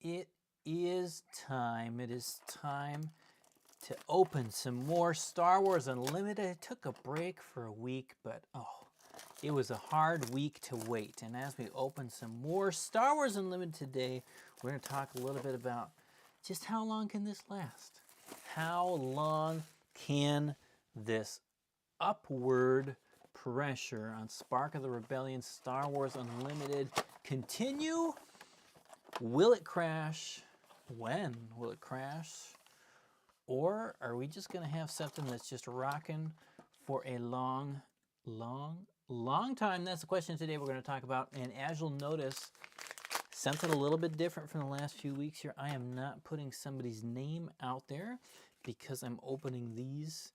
It is time. It is time to open some more Star Wars Unlimited. I took a break for a week, but it was a hard week to wait. And as we open some more Star Wars Unlimited today, we're going to talk a little bit about just how long can this last? How long can this upward pressure on Spark of the Rebellion Star Wars Unlimited continue? Will it crash? When will it crash? Or are we just going to have something that's just rocking for a long time? That's the question today we're going to talk about. And as you'll notice, something a little bit different from the last few weeks here. I am not putting somebody's name out there because I'm opening these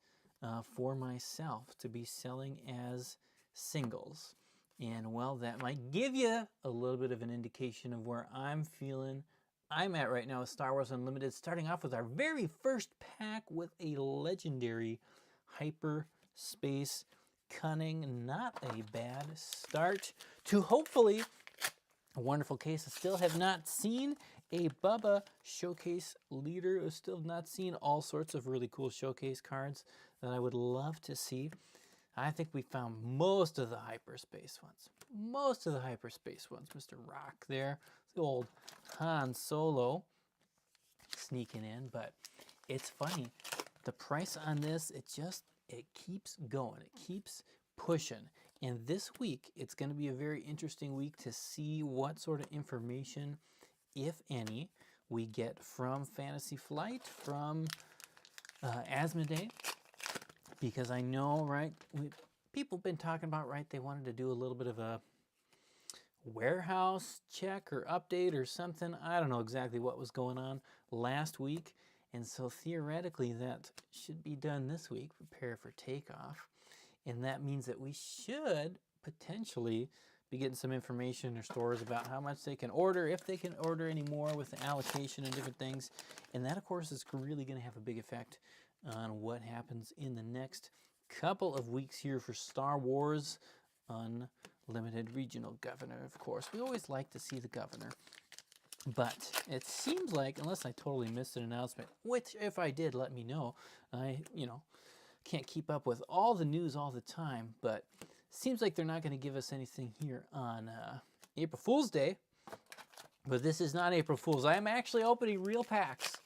for myself to be selling as singles. And well, that might give you a little bit of an indication of where I'm at right now with Star Wars Unlimited, starting off with our very first pack with a legendary hyperspace cunning. Not a bad start to hopefully a wonderful case. I still have not seen a Bubba showcase leader. I still have not seen all sorts of really cool showcase cards that I would love to see. I think we found most of the hyperspace ones. Mr. Rock there. The old Han Solo sneaking in. But it's funny. The price on this, it keeps going. It keeps pushing. And this week, it's going to be a very interesting week to see what sort of information, if any, we get from Fantasy Flight, from Asmodee. Because I know, right, people have been talking about, right, they wanted to do a little bit of a warehouse check or update or something. I don't know exactly what was going on last week. And so theoretically, that should be done this week, prepare for takeoff. And that means that we should potentially be getting some information or stores about how much they can order, if they can order any more with the allocation and different things. And that, of course, is really going to have a big effect on what happens in the next couple of weeks here for Star Wars Unlimited Regional Governor, of course. We always like to see the governor. But it seems like, unless I totally missed an announcement, which if I did, let me know. I, can't keep up with all the news all the time, but it seems like they're not going to give us anything here on April Fool's Day. But this is not April Fool's. I am actually opening real packs.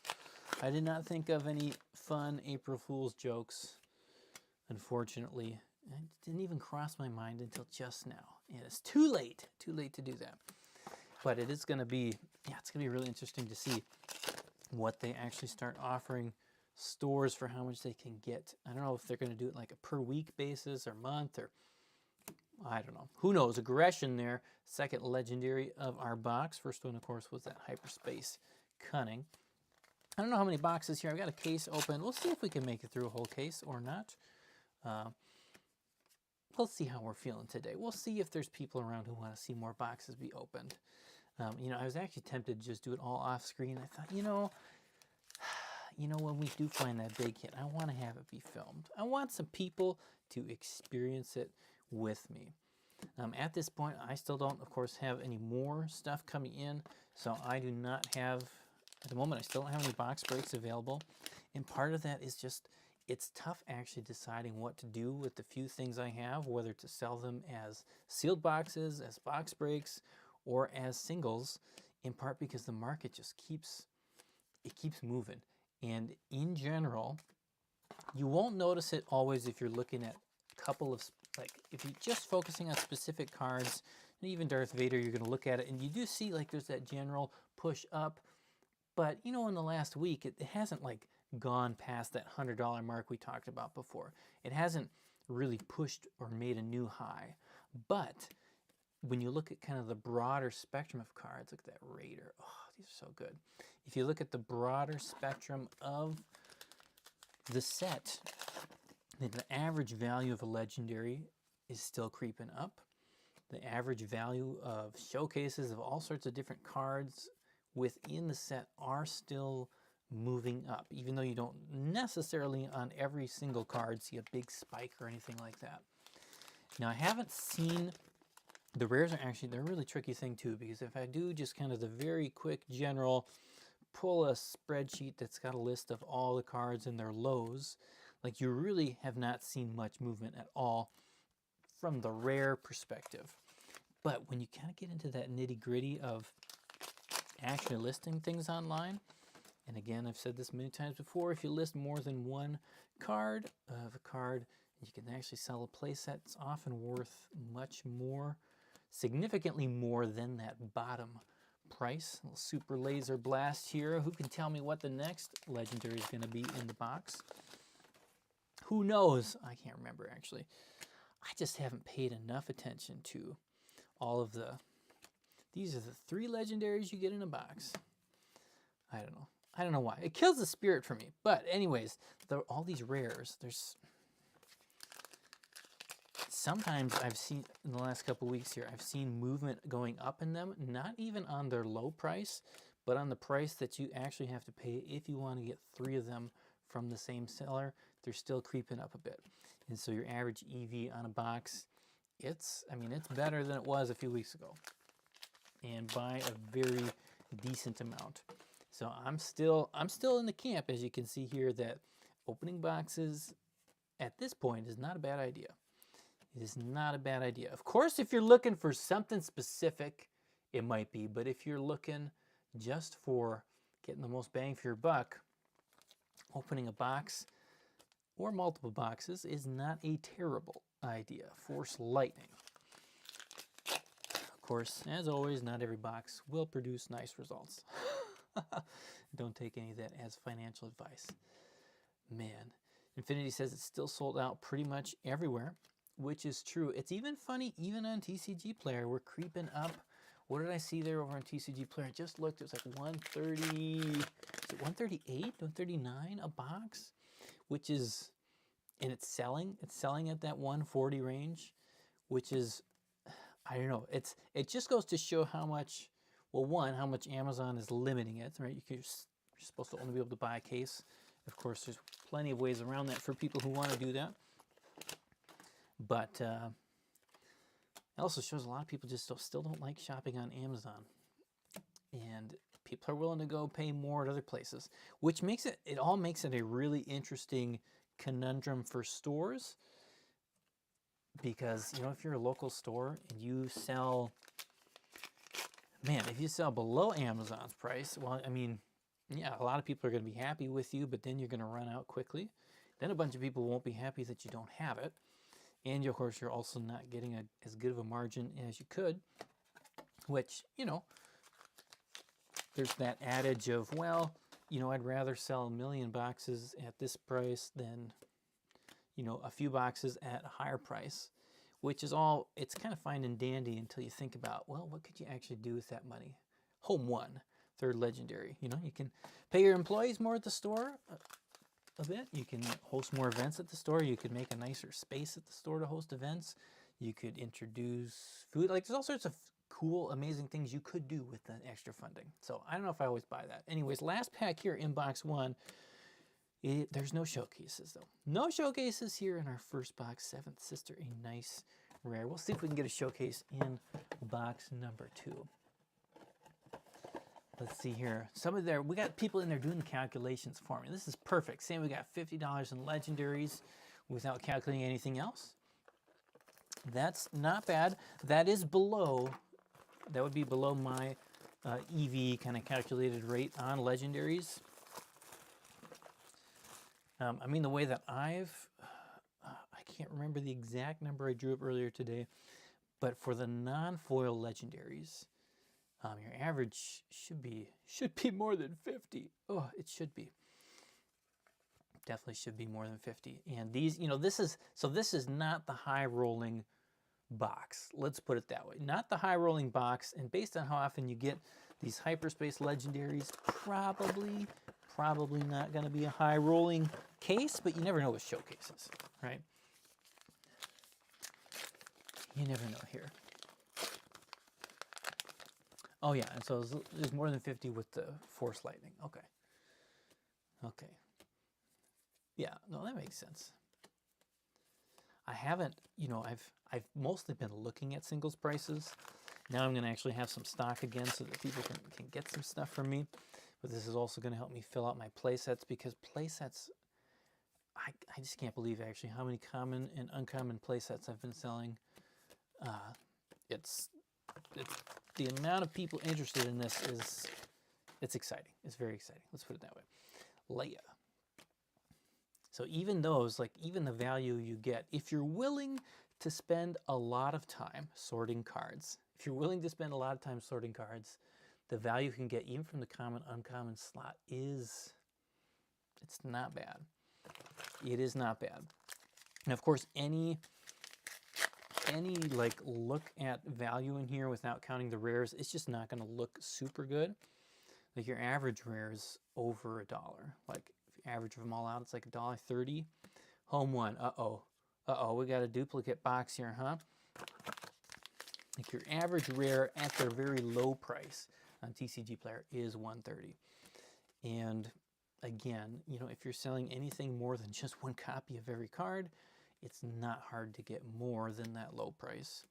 I did not think of any fun April Fool's jokes, unfortunately. It didn't even cross my mind until just now. And it's too late to do that. But it is going to be, it's going to be really interesting to see what they actually start offering stores for how much they can get. I don't know if they're going to do it like a per week basis or month or I don't know. Who knows? Aggression there. Second legendary of our box. First one, of course, was that hyperspace cunning. I don't know how many boxes here. I've got a case open. We'll see if we can make it through a whole case or not. We'll see how we're feeling today. We'll see if there's people around who want to see more boxes be opened. I was actually tempted to just do it all off screen. I thought, when we do find that big hit, I want to have it be filmed. I want some people to experience it with me. At this point, I still don't, of course, have any more stuff coming in. So I do not have, at the moment, I still don't have any box breaks available. And part of that is just, it's tough actually deciding what to do with the few things I have, whether to sell them as sealed boxes, as box breaks, or as singles, in part because the market just keeps moving. And in general, you won't notice it always if you're looking at a couple of, if you're just focusing on specific cards, and even Darth Vader, you're going to look at it, and you do see there's that general push up. But, in the last week, it hasn't gone past that $100 mark we talked about before. It hasn't really pushed or made a new high. But when you look at kind of the broader spectrum of cards, look at that Raider. Oh, these are so good. If you look at the broader spectrum of the set, the average value of a legendary is still creeping up. The average value of showcases of all sorts of different cards within the set are still moving up, even though you don't necessarily on every single card see a big spike or anything like that. Now, I haven't seen The rares are actually, they're a really tricky thing too, because if I do just kind of the very quick general, pull a spreadsheet that's got a list of all the cards and their lows, like you really have not seen much movement at all from the rare perspective. But when you kind of get into that nitty gritty of actually listing things online, and again, I've said this many times before, if you list more than one card of a card, you can actually sell a playset. It's often worth much more, significantly more than that bottom price. A little super laser blast here. Who can tell me what the next legendary is going to be in the box? Who knows? I can't remember actually. I just haven't paid enough attention to all of the, these are the 3 legendaries you get in a box. I don't know. I don't know why. It kills the spirit for me. But anyways, all these rares, there's sometimes I've seen in the last couple weeks here, I've seen movement going up in them, not even on their low price, but on the price that you actually have to pay if you want to get 3 of them from the same seller. They're still creeping up a bit. And so your average EV on a box, it's better than it was a few weeks ago, and by a very decent amount. So I'm still in the camp, as you can see here, that opening boxes at this point is not a bad idea. It is not a bad idea. Of course, if you're looking for something specific, it might be. But if you're looking just for getting the most bang for your buck, opening a box or multiple boxes is not a terrible idea. Force lightning. Of course, as always, not every box will produce nice results. Don't take any of that as financial advice. Man, Infinity says it's still sold out pretty much everywhere, which is true. It's even funny, even on TCG Player, we're creeping up. What did I see there over on TCG Player? I just looked, it was like 130, is it 138, 139 a box? Which is, and it's selling at that 140 range, which is, I don't know, it just goes to show how much, well, one, how much Amazon is limiting it, right? You're supposed to only be able to buy a case. Of course, there's plenty of ways around that for people who want to do that. But it also shows a lot of people just still don't like shopping on Amazon. And people are willing to go pay more at other places, which makes it all makes it a really interesting conundrum for stores. Because, you know, if you're a local store and you sell, man, if you sell below Amazon's price, well, I mean, yeah, a lot of people are going to be happy with you, but then you're going to run out quickly. Then a bunch of people won't be happy that you don't have it. And, of course, you're also not getting as good of a margin as you could, which, you know, there's that adage of, well, you know, I'd rather sell 1 million boxes at this price than, you know, a few boxes at a higher price, which is all, it's kind of fine and dandy until you think about, well, what could you actually do with that money? Home 1, 3rd legendary. You know, you can pay your employees more at the store a bit. You can host more events at the store. You could make a nicer space at the store to host events. You could introduce food. Like, there's all sorts of cool, amazing things you could do with the extra funding. So I don't know if I always buy that. Anyways, last pack here in box 1. There's no showcases, though. No showcases here in our first box. 7th Sister, a nice rare. We'll see if we can get a showcase in box number 2. Let's see here. We got people in there doing the calculations for me. This is perfect. Saying we got $50 in legendaries without calculating anything else. That's not bad. That is below, that would be below my EV kind of calculated rate on legendaries. I mean, the way that I can't remember the exact number I drew up earlier today, but for the non-foil legendaries, your average should be more than 50. Oh, it should be. Definitely should be more than 50. And these, you know, this is not the high rolling box. Let's put it that way. Not the high rolling box. And based on how often you get these hyperspace legendaries, probably not going to be a high rolling case, but you never know with showcases, right? You never know here. Oh yeah, and so there's more than 50 with the Force Lightning. Okay. Okay. Yeah, no, that makes sense. I haven't, I've mostly been looking at singles prices. Now I'm going to actually have some stock again so that people can get some stuff from me. But this is also going to help me fill out my play sets, because play sets, I just can't believe actually how many common and uncommon play sets I've been selling. It's the amount of people interested in this it's exciting. It's very exciting. Let's put it that way. Leia. So even those, like even the value you get, if you're willing to spend a lot of time sorting cards, if you're willing to spend a lot of time sorting cards, the value you can get even from the common, uncommon slot it's not bad. It is not bad. And of course, any like look at value in here without counting the rares, it's just not going to look super good. Like your average rare is over $1. Like if you average them all out, it's like $1.30. Home one, we got a duplicate box here, huh? Like your average rare at their very low price on TCG Player is $1.30. And again, if you're selling anything more than just one copy of every card, it's not hard to get more than that low price.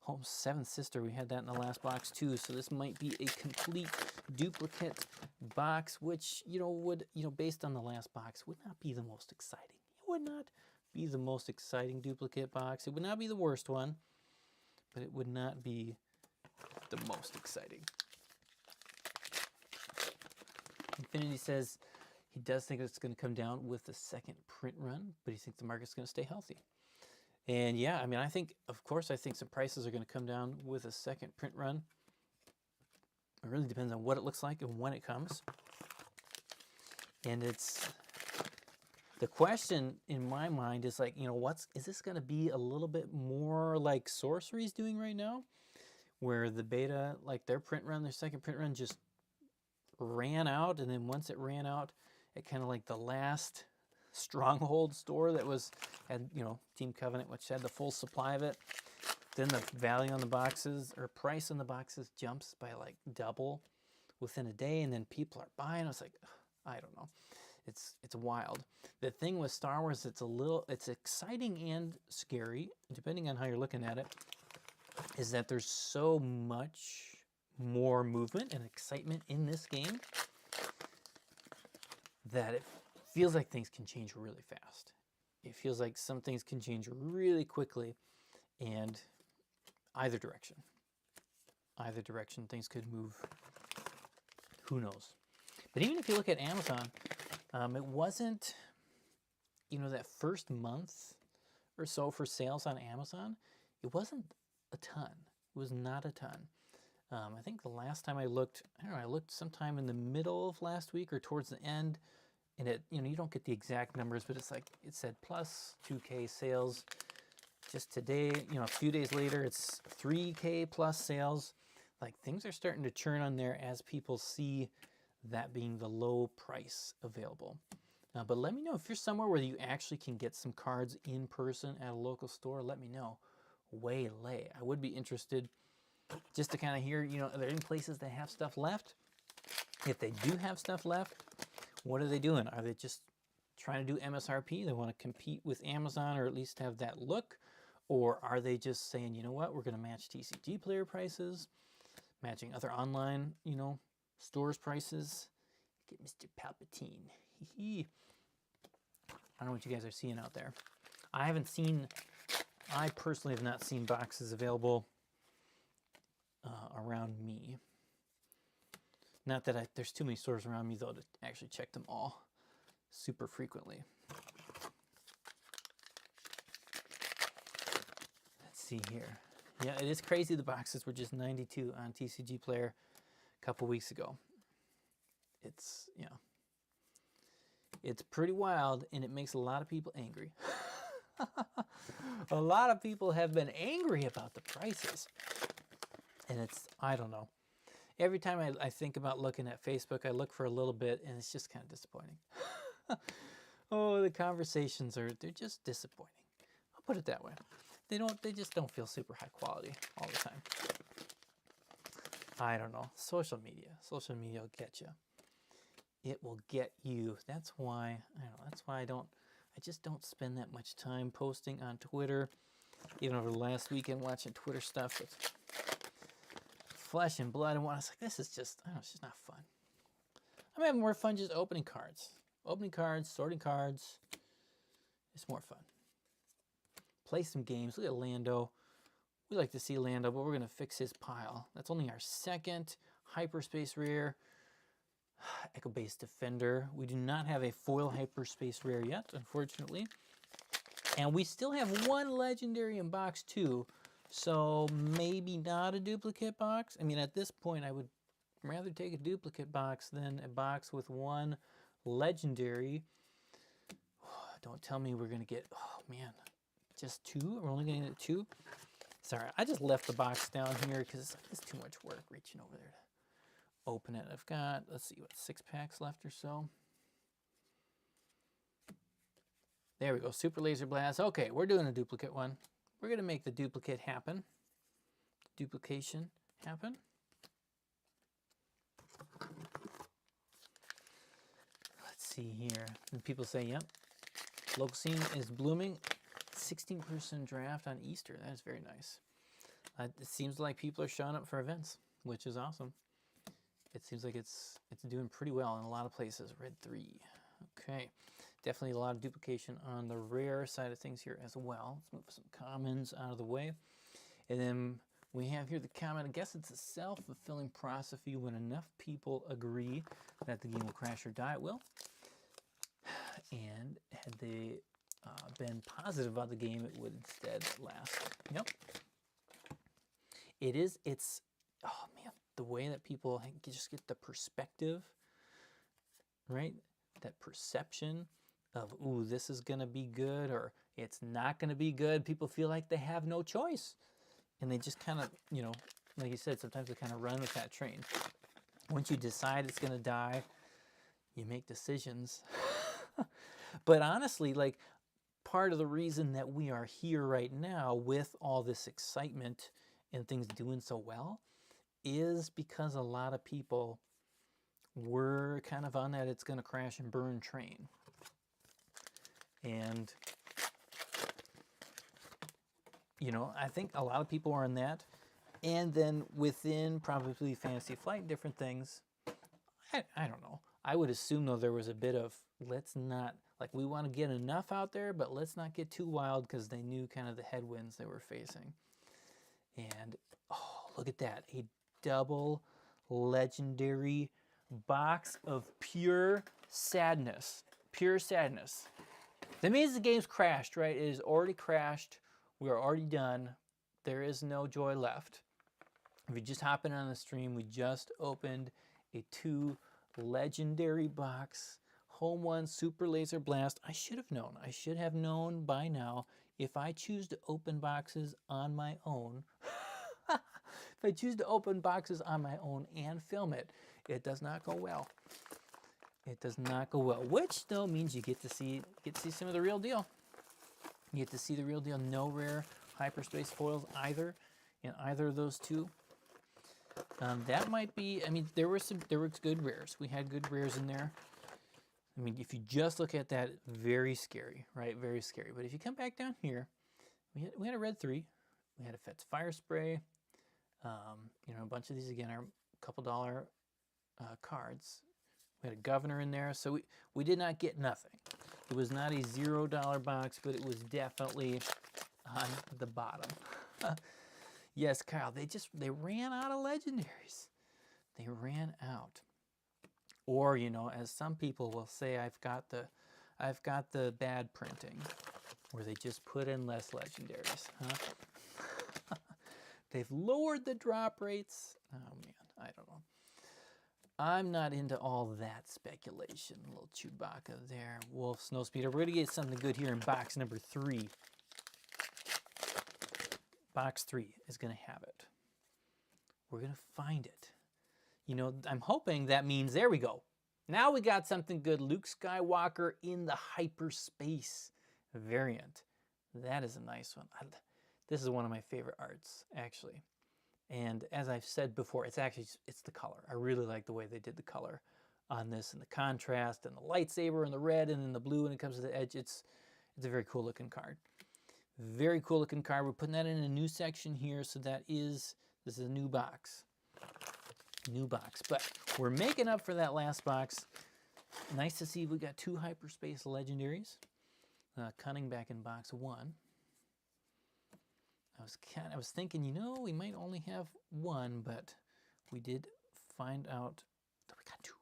Home Seventh Sister, we had that in the last box too, so this might be a complete duplicate box, which, would, based on the last box, would not be the most exciting. It would not be the most exciting duplicate box. It would not be the worst one, but it would not be the most exciting. Infinity says he does think it's going to come down with the second print run, but he thinks the market's going to stay healthy. And yeah, I mean, I think some prices are going to come down with a second print run. It really depends on what it looks like and when it comes. And the question in my mind is like, is this going to be a little bit more like Sorcery's doing right now, where the beta, like their second print run just ran out, and then once it ran out, it kind of like the last Stronghold store that had Team Covenant, which had the full supply of it. Then the value on the boxes, or price on the boxes, jumps by like double within a day, and then people are buying. It's like, I don't know. It's wild. The thing with Star Wars, it's exciting and scary, depending on how you're looking at it, is that there's so much more movement and excitement in this game that it feels like things can change really fast. It feels like some things can change really quickly, and either direction things could move. Who knows? But even if you look at Amazon, it wasn't, that first month or so for sales on Amazon, it wasn't a ton. It was not a ton. I think the last time I looked, I looked sometime in the middle of last week or towards the end, and it, you don't get the exact numbers, but it's like, it said plus 2K sales. Just today, a few days later, it's 3K plus sales. Like things are starting to churn on there as people see that being the low price available. But let me know if you're somewhere where you actually can get some cards in person at a local store. Let me know. Waylay. I would be interested just to kind of hear, are there any places that have stuff left? If they do have stuff left, what are they doing? Are they just trying to do MSRP? They want to compete with Amazon, or at least have that look? Or are they just saying, you know what, we're going to match TCG Player prices, matching other online, stores prices? Get Mr. Palpatine. I don't know what you guys are seeing out there. I personally have not seen boxes available around me. Not that there's too many stores around me, though, to actually check them all super frequently. Let's see here. Yeah, it is crazy. The boxes were just 92 on TCG Player a couple weeks ago. It's pretty wild, and it makes a lot of people angry. A lot of people have been angry about the prices. And I don't know. Every time I think about looking at Facebook, I look for a little bit, and it's just kind of disappointing. Oh, the conversations they're just disappointing. I'll put it that way. They just don't feel super high quality all the time. I don't know. Social media will get you. It will get you. That's why I don't I just don't spend that much time posting on Twitter. Even over the last weekend watching Twitter stuff with flesh and blood and what I was like, this is just, I don't know, it's just not fun. I'm having more fun just opening cards. Opening cards, sorting cards. It's more fun. Play some games. Look at Lando. We like to see Lando, but we're going to fix his pile. That's only our second hyperspace rare. Echo-based defender. We do not have a foil hyperspace rare yet, unfortunately. And we still have one legendary in box 2, so maybe not a duplicate box. I mean, at this point, I would rather take a duplicate box than a box with one legendary. Don't tell me we're going to get, oh man, just 2? We're only going to get 2? Sorry, I just left the box down here because it's too much work reaching over there to open it. I've got, let's see, what, 6 packs left or so. There we go, Super Laser Blast. Okay, we're doing a duplicate one. We're going to make the duplicate happen. Duplication happen. Let's see here. And people say, yep, local scene is blooming. 16% draft on Easter. That is very nice. It seems like people are showing up for events, which is awesome. It seems like it's doing pretty well in a lot of places. Red 3. Okay. Definitely a lot of duplication on the rare side of things here as well. Let's move some commons out of the way. And then we have here the comment. I guess it's a self-fulfilling prophecy. When enough people agree that the game will crash or die, it will. And had they been positive about the game, it would instead last. Yep. It's, oh man, the way that people just get the perspective, right? That perception of, ooh, this is going to be good or it's not going to be good. People feel like they have no choice. And they just kind of, you know, like you said, sometimes they kind of run with that train. Once you decide it's going to die, you make decisions. But honestly, like, part of the reason that we are here right now with all this excitement and things doing so well is because a lot of people were kind of on that it's going to crash and burn train. And, you know, I think a lot of people are on that. And then within probably Fantasy Flight, different things, I don't know. I would assume, though, there was a bit of, let's not, like, we want to get enough out there, but let's not get too wild because they knew kind of the headwinds they were facing. And, oh, look at that. A double legendary box of pure sadness. Pure sadness. That means the game's crashed, right? It is already crashed. We are already done. There is no joy left. If you just hop in on the stream, we just opened a 2 legendary box. Home 1 Super Laser Blast. I should have known. I should have known by now. If I choose to open boxes on my own, if I choose to open boxes on my own and film it, it does not go well. It does not go well, which though means you get to see some of the real deal. You get to see the real deal. No rare hyperspace foils either in either of those 2. That might be. I mean, there were good rares. We had good rares in there. I mean, if you just look at that, very scary, right? Very scary. But if you come back down here, we had a red 3. We had a Fetz Fire Spray. You know, a bunch of these again are a couple dollar cards. We had a governor in there, so we did not get nothing. It was not a $0 box, but it was definitely on the bottom. Yes, Kyle, they ran out of legendaries. They ran out. Or, you know, as some people will say, I've got the bad printing, where they just put in less legendaries. Huh? They've lowered the drop rates. Oh man, I don't know. I'm not into all that speculation. A little Chewbacca there. Wolf, Snowspeeder. We're going to get something good here in box number 3. Box 3 is going to have it. We're going to find it. You know, I'm hoping that means, there we go. Now we got something good. Luke Skywalker in the hyperspace variant. That is a nice one. This is one of my favorite arts, actually. And as I've said before, it's the color. I really like the way they did the color on this, and the contrast, and the lightsaber, and the red, and then the blue when it comes to the edge. It's a very cool looking card. Very cool looking card. We're putting that in a new section here, so this is a new box. New box. But we're making up for that last box. Nice to see we got 2 hyperspace legendaries. Cunning back in box 1. I was thinking, you know, we might only have 1, but we did find out that we got 2.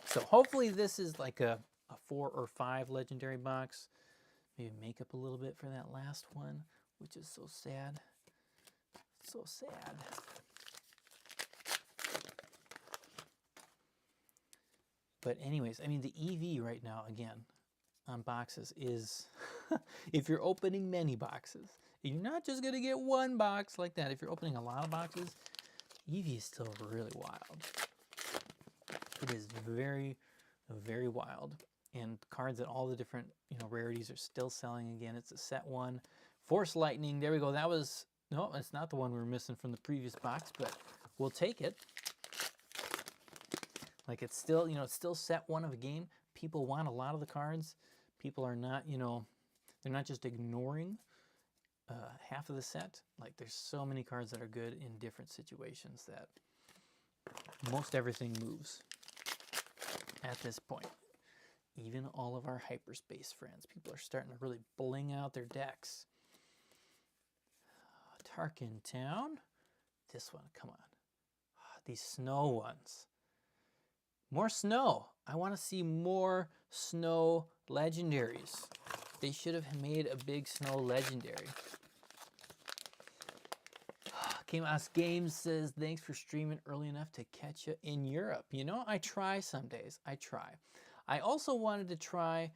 So hopefully this is like a 4 or 5 legendary box. Maybe make up a little bit for that last one, which is so sad. So sad. But anyways, I mean, the EV right now, again, on boxes is, if you're opening many boxes, you're not just going to get 1 box like that. If you're opening a lot of boxes, EV is still really wild. It is very, very wild. And cards at all the different, you know, rarities are still selling again. It's a set 1. Force Lightning, there we go. That was, no, it's not the one we were missing from the previous box, but we'll take it. Like, it's still, you know, it's still set 1 of a game. People want a lot of the cards. People are not, you know, they're not just ignoring half of the set. Like, there's so many cards that are good in different situations that most everything moves at this point. Even all of our hyperspace friends. People are starting to really bling out their decks. Tarkin Town. This one, come on. These snow ones. More snow. I want to see more snow legendaries. They should have made a big snow legendary. Chaos Games says, thanks for streaming early enough to catch you in Europe. You know, I try some days. I try. I also wanted to try,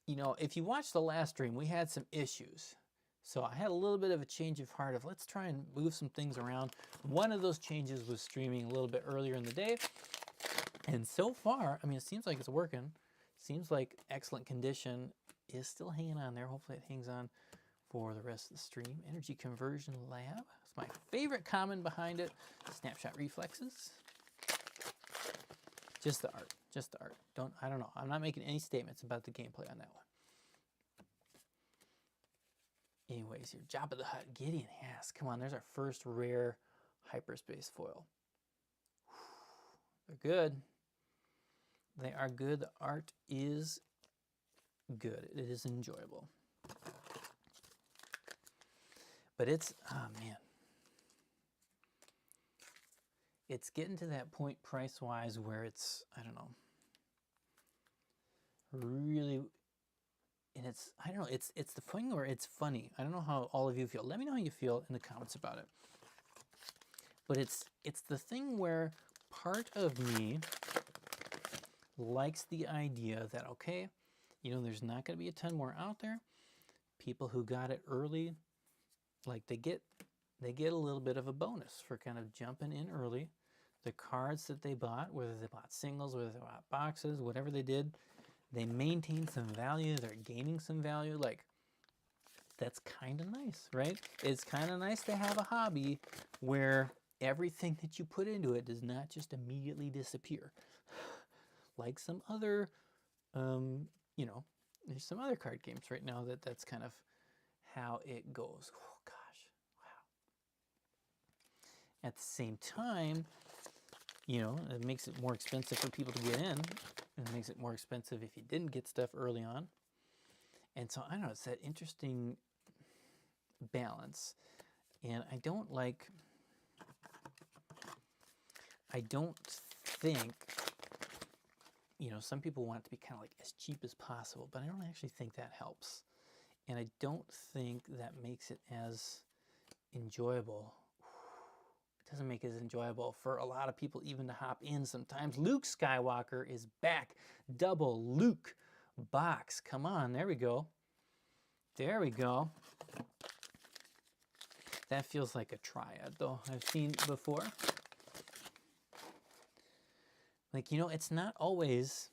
you know, if you watched the last stream, we had some issues. So I had a little bit of a change of heart of let's try and move some things around. One of those changes was streaming a little bit earlier in the day. And so far, I mean, it seems like it's working. Seems like excellent condition is still hanging on there. Hopefully it hangs on for the rest of the stream. Energy Conversion Lab. It's my favorite common behind it. Snapshot Reflexes. Just the art. Just the art. I don't know. I'm not making any statements about the gameplay on that one. Anyways, your Jabba the Hutt, Gideon Hass. Come on, there's our first rare hyperspace foil. They're good. They are good. The art is good. It is enjoyable. But it's, oh man. It's getting to that point price-wise where it's, I don't know, really, and it's, I don't know, it's the thing where it's funny. I don't know how all of you feel. Let me know how you feel in the comments about it. But it's the thing where part of me likes the idea that, okay, you know, there's not going to be a ton more out there. People who got it early, like they get a little bit of a bonus for kind of jumping in early. The cards that they bought, whether they bought singles, whether they bought boxes, whatever they did, they maintained some value. They're gaining some value. Like, that's kind of nice, right? It's kind of nice to have a hobby where everything that you put into it does not just immediately disappear. Like some other, you know, there's some other card games right now that's kind of how it goes. Oh, gosh, wow. At the same time, you know, it makes it more expensive for people to get in. It makes it more expensive if you didn't get stuff early on. And so, I don't know, it's that interesting balance. And I don't think, you know, some people want it to be kind of like as cheap as possible, but I don't actually think that helps. And I don't think that makes it as enjoyable. It doesn't make it as enjoyable for a lot of people even to hop in sometimes. Luke Skywalker is back. Double Luke box. Come on, there we go. There we go. That feels like a triad, though. I've seen before. Like, you know, it's not always,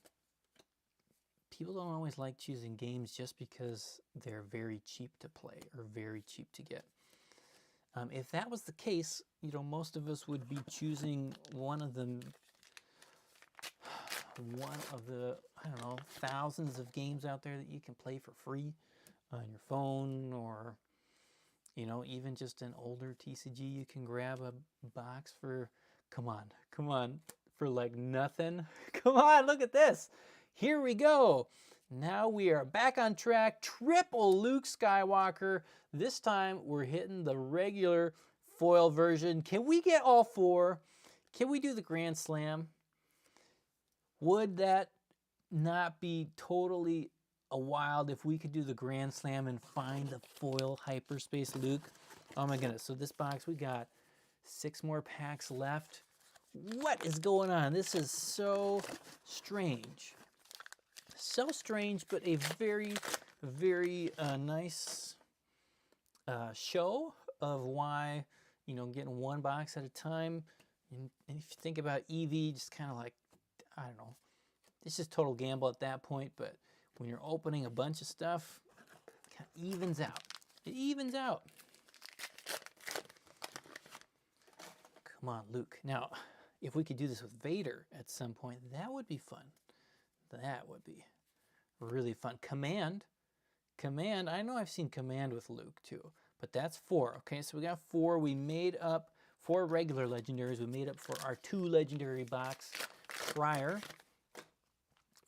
people don't always like choosing games just because they're very cheap to play or very cheap to get. If that was the case, you know, most of us would be choosing one of the one of the, I don't know, thousands of games out there that you can play for free on your phone, or, you know, even just an older TCG. You can grab a box for, come on, for like nothing. Come on, look at this. Here we go. Now we are back on track. Triple Luke Skywalker. This time we're hitting the regular foil version. Can we get all four? Can we do the Grand Slam? Would that not be totally a wild if we could do the Grand Slam and find the foil hyperspace Luke? Oh my goodness. So this box, we got 6 more packs left. What is going on? This is so strange. So strange, but a very, very nice show of why, you know, getting one box at a time. And if you think about EV, just kind of like, I don't know, it's just total gamble at that point. But when you're opening a bunch of stuff, it kind of evens out. It evens out. Come on, Luke. Now, if we could do this with Vader at some point, that would be fun. That would be really fun. Command. I know I've seen Command with Luke too, but that's 4. Okay, so we got 4. We made up 4 regular legendaries. We made up for our 2 legendary box prior.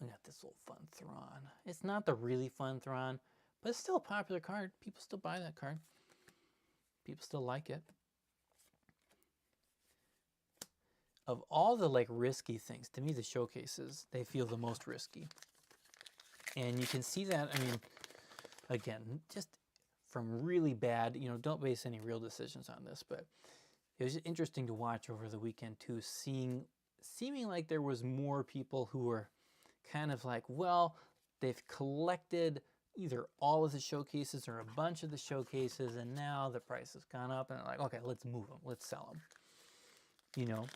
We got this little fun Thrawn. It's not the really fun Thrawn, but it's still a popular card. People still buy that card. People still like it. Of all the like risky things, to me the showcases, they feel the most risky. And you can see that, I mean, again, just from really bad, you know, don't base any real decisions on this, but it was interesting to watch over the weekend too, seeming like there was more people who were kind of like, well, they've collected either all of the showcases or a bunch of the showcases, and now the price has gone up, and they're like, okay, let's move them, let's sell them, you know.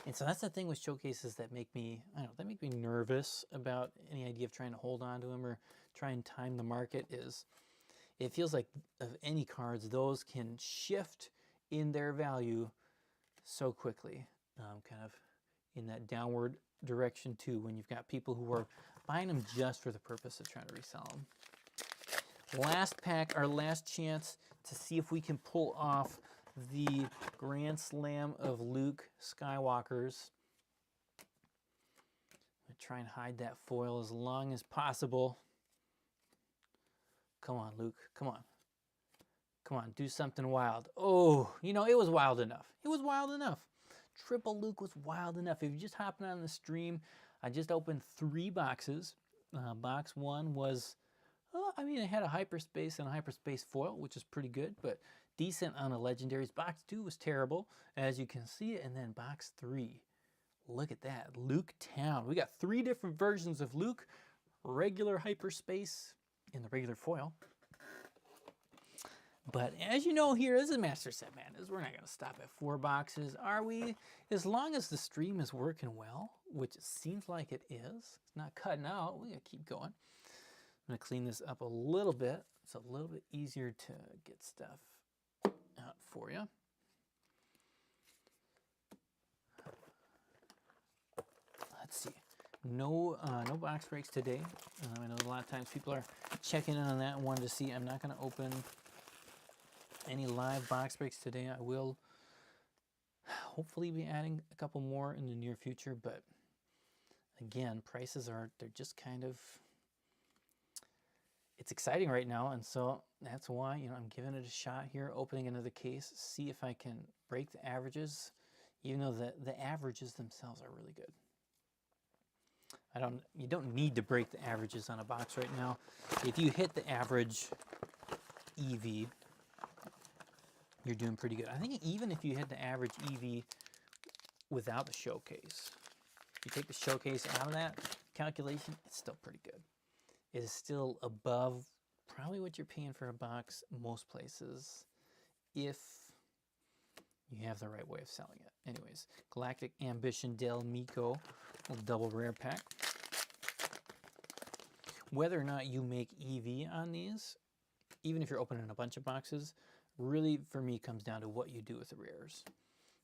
And so that's the thing with showcases that make me, I don't know, that make me nervous about any idea of trying to hold on to them or try and time the market. Is it feels like of any cards, those can shift in their value so quickly, kind of in that downward direction too, when you've got people who are buying them just for the purpose of trying to resell them. Last pack, our last chance to see if we can pull off the Grand Slam of Luke Skywalkers. I'm going to try and hide that foil as long as possible. Come on, Luke. Come on. Come on, do something wild. Oh, you know, it was wild enough. It was wild enough. Triple Luke was wild enough. If you're just hopping on the stream, I just opened 3 boxes. Box 1 was, I mean, it had a hyperspace and a hyperspace foil, which is pretty good, but decent on the legendaries. Box 2 was terrible, as you can see. And then box 3, look at that, Luke Town. We got 3 different versions of Luke, regular hyperspace in the regular foil. But as you know here, this is Master Set Madness. We're not going to stop at 4 boxes, are we? As long as the stream is working well, which it seems like it is. It's not cutting out. We're going to keep going. I'm going to clean this up a little bit. It's a little bit easier to get stuff out for you. Let's see. No box breaks today. I know a lot of times people are checking in on that and wanting to see. I'm not going to open any live box breaks today. I will hopefully be adding a couple more in the near future, but again, prices they're just kind of, it's exciting right now, and so that's why, you know, I'm giving it a shot here, opening another case, see if I can break the averages, even though the averages themselves are really good. You don't need to break the averages on a box right now. If you hit the average EV, you're doing pretty good. I think even if you hit the average EV without the showcase, you take the showcase out of that calculation, it's still pretty good. It is still above probably what you're paying for a box most places if you have the right way of selling it. Anyways, Galactic Ambition Del Miko, a double rare pack. Whether or not you make EV on these, even if you're opening a bunch of boxes, really for me comes down to what you do with the rares.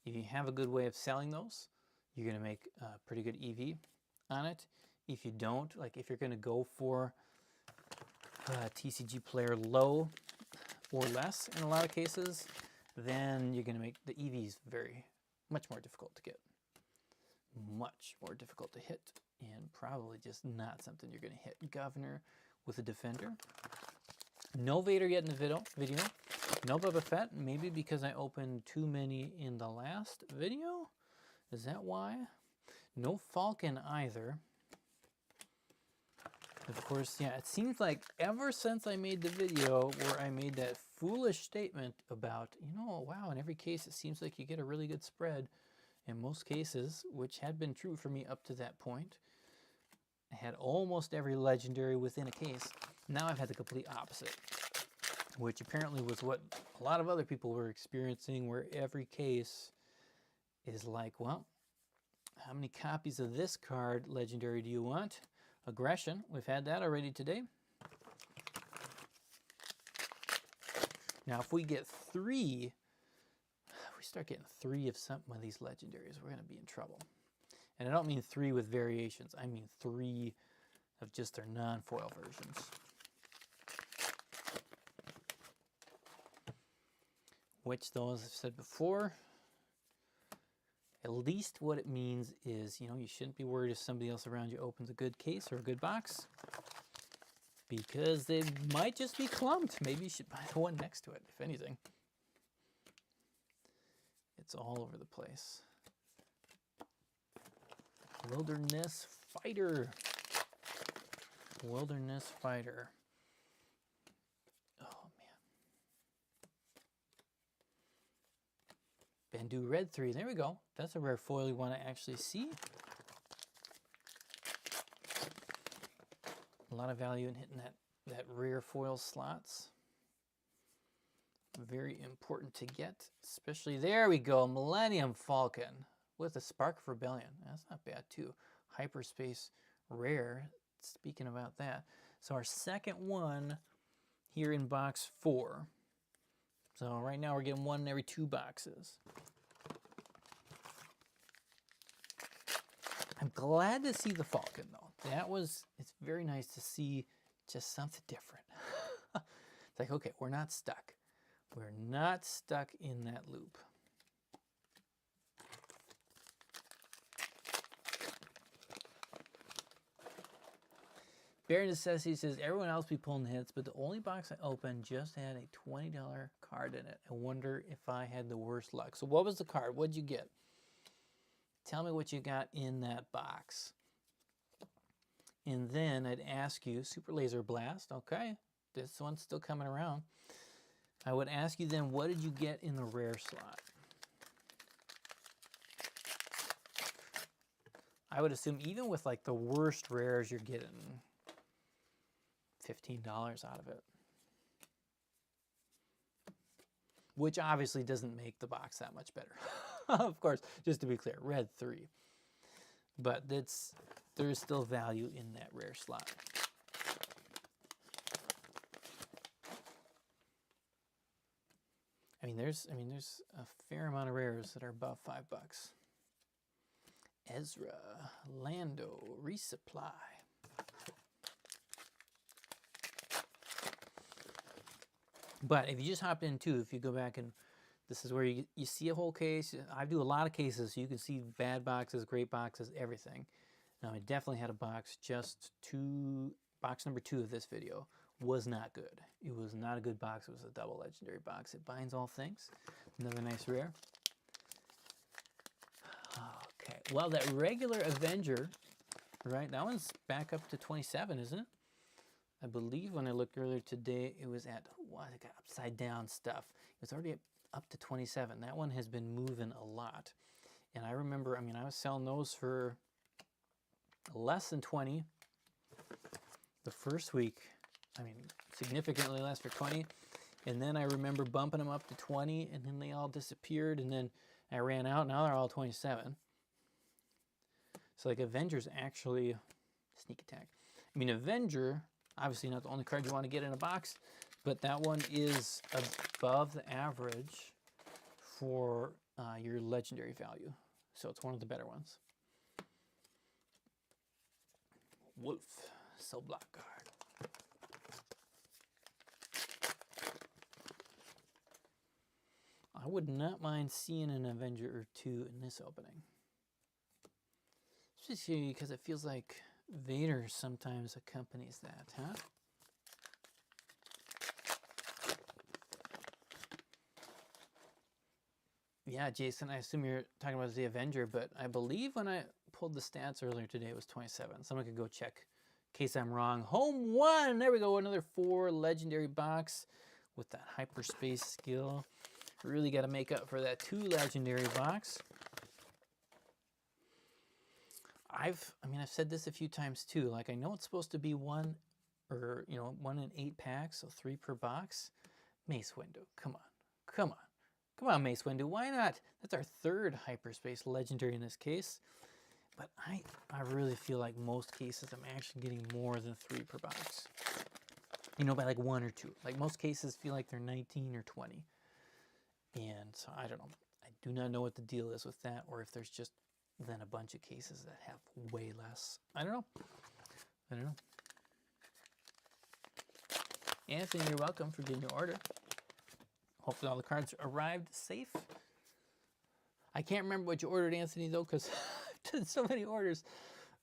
If you have a good way of selling those, you're going to make a pretty good EV on it. If you don't, like if you're going to go for TCG player low or less in a lot of cases, then you're going to make the EVs much more difficult to get. Much more difficult to hit, and probably just not something you're going to hit. Governor with a Defender. No Vader yet in the video. No Boba Fett, maybe because I opened too many in the last video. Is that why? No Falcon either. Of course, yeah, it seems like ever since I made the video where I made that foolish statement about, wow, in every case it seems like you get a really good spread. In most cases, which had been true for me up to that point, I had almost every legendary within a case. Now I've had the complete opposite, which apparently was what a lot of other people were experiencing, where every case is like, well, how many copies of this card legendary do you want? Aggression, we've had that already today. Now if we get 3, start getting 3 of some of these legendaries, we're going to be in trouble. And I don't mean 3 with variations. I mean 3 of just their non-foil versions. Which, though, as I've said before, at least what it means is, you shouldn't be worried if somebody else around you opens a good case or a good box, because they might just be clumped. Maybe you should buy the one next to it, if anything. It's all over the place. Wilderness Fighter. Wilderness Fighter. Oh, man. Bendu Red 3. There we go. That's a rare foil you want to actually see. A lot of value in hitting that rare foil slots. Very important to get, especially, there we go, Millennium Falcon with a Spark of Rebellion. That's not bad too. Hyperspace rare, speaking about that. So our second one here in box 4. So right now we're getting 1 every 2 boxes. I'm glad to see the Falcon though. It's very nice to see just something different. It's like, okay, we're not stuck. We're not stuck in that loop. Bare Necessity says, everyone else be pulling hits, but the only box I opened just had a $20 card in it. I wonder if I had the worst luck. So what was the card? What'd you get? Tell me what you got in that box. And then I'd ask you, Super Laser Blast, okay, this one's still coming around. I would ask you then, what did you get in the rare slot? I would assume even with like the worst rares, you're getting $15 out of it. Which obviously doesn't make the box that much better. Of course, just to be clear, red 3. But there is still value in that rare slot. I mean, there's a fair amount of rares that are above $5. Ezra, Lando, Resupply. But if you just hop in too, if you go back and this is where you see a whole case. I do a lot of cases, so you can see bad boxes, great boxes, everything. Now, I definitely had a box box number 2 of this video was not good. It was not a good box. It was a double legendary box. It binds all things. Another nice rare. Okay, well, that regular Avenger, right, that one's back up to 27, isn't it? I believe when I looked earlier today, it was at, what, it got upside down stuff. It was already up to 27. That one has been moving a lot. And I remember, I was selling those for less than 20 the first week. Significantly less for 20. And then I remember bumping them up to 20, and then they all disappeared, and then I ran out. Now they're all 27. So like Avenger's actually sneak attack. Avenger, obviously not the only card you want to get in a box, but that one is above the average for your legendary value. So it's one of the better ones. Wolf, so block guard. I would not mind seeing an Avenger or two in this opening. Especially because it feels like Vader sometimes accompanies that, huh? Yeah, Jason, I assume you're talking about the Avenger, but I believe when I pulled the stats earlier today, it was 27. Someone could go check in case I'm wrong. Home 1! There we go, another 4 legendary box with that hyperspace skill. Really got to make up for that 2 legendary box. I've said this a few times too. Like, I know it's supposed to be 1 in 8 packs, so 3 per box. Mace Windu, come on, Mace Windu, why not? That's our 3rd hyperspace legendary in this case. But I really feel like most cases I'm actually getting more than 3 per box. You know, by like 1 or 2. Like, most cases feel like they're 19 or 20. And so I don't know. I do not know what the deal is with that, or if there's just then a bunch of cases that have way less. I don't know. Anthony, you're welcome for getting your order. Hopefully all the cards arrived safe. I can't remember what you ordered, Anthony, though, because I've done so many orders.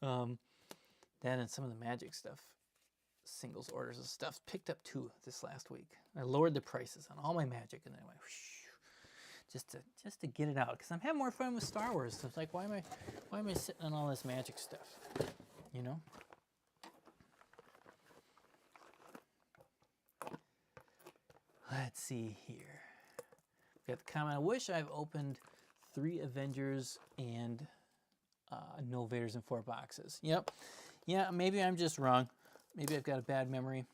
That and some of the Magic stuff, singles orders and stuff, picked up 2 this last week. I lowered the prices on all my Magic, and then I went whoosh, just to get it out, because I'm having more fun with Star Wars. So it's like, why am I sitting on all this Magic stuff? You know. Let's see here. We got the comment. I wish I've opened 3 Avengers and no Vaders in 4 boxes. Yep. Yeah, maybe I'm just wrong. Maybe I've got a bad memory.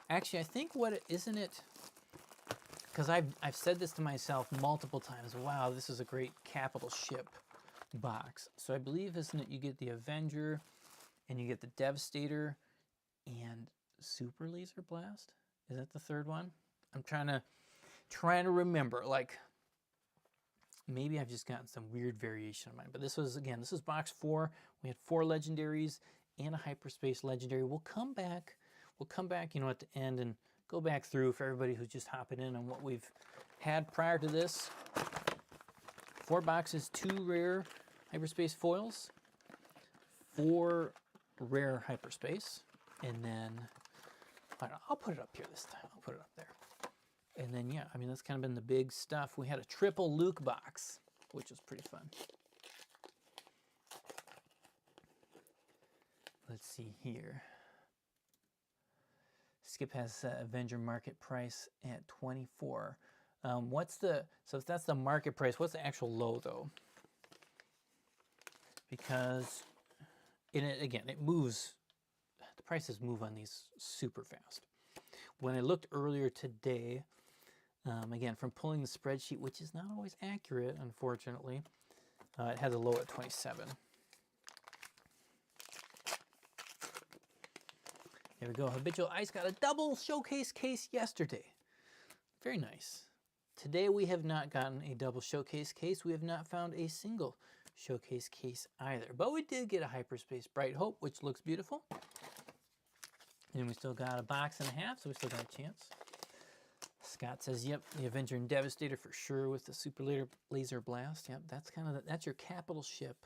Actually, I think isn't it? Because I've said this to myself multiple times. Wow, this is a great capital ship box. So I believe, isn't it, you get the Avenger and you get the Devastator and Super Laser Blast? Is that the 3rd one? I'm trying to remember. Like, maybe I've just gotten some weird variation of mine. But this was box 4. We had 4 legendaries and a hyperspace legendary. We'll come back, you know, at the end and go back through for everybody who's just hopping in on what we've had prior to this. 4 boxes, 2 rare hyperspace foils, 4 rare hyperspace, and then I'll put it up here this time. I'll put it up there. And then, yeah, I mean, that's kind of been the big stuff. We had a triple Luke box, which was pretty fun. Let's see here. Skip has Avenger market price at 24. So if that's the market price, what's the actual low though? Because it moves, the prices move on these super fast. When I looked earlier today, again, from pulling the spreadsheet, which is not always accurate, unfortunately, it has a low at 27. There we go. Habitual Ice got a double showcase case yesterday. Very nice. Today we have not gotten a double showcase case. We have not found a single showcase case either. But we did get a Hyperspace Bright Hope, which looks beautiful. And we still got a box and a half, so we still got a chance. Scott says, yep, the Avenger and Devastator for sure with the Super Laser Blast. Yep, that's your capital ship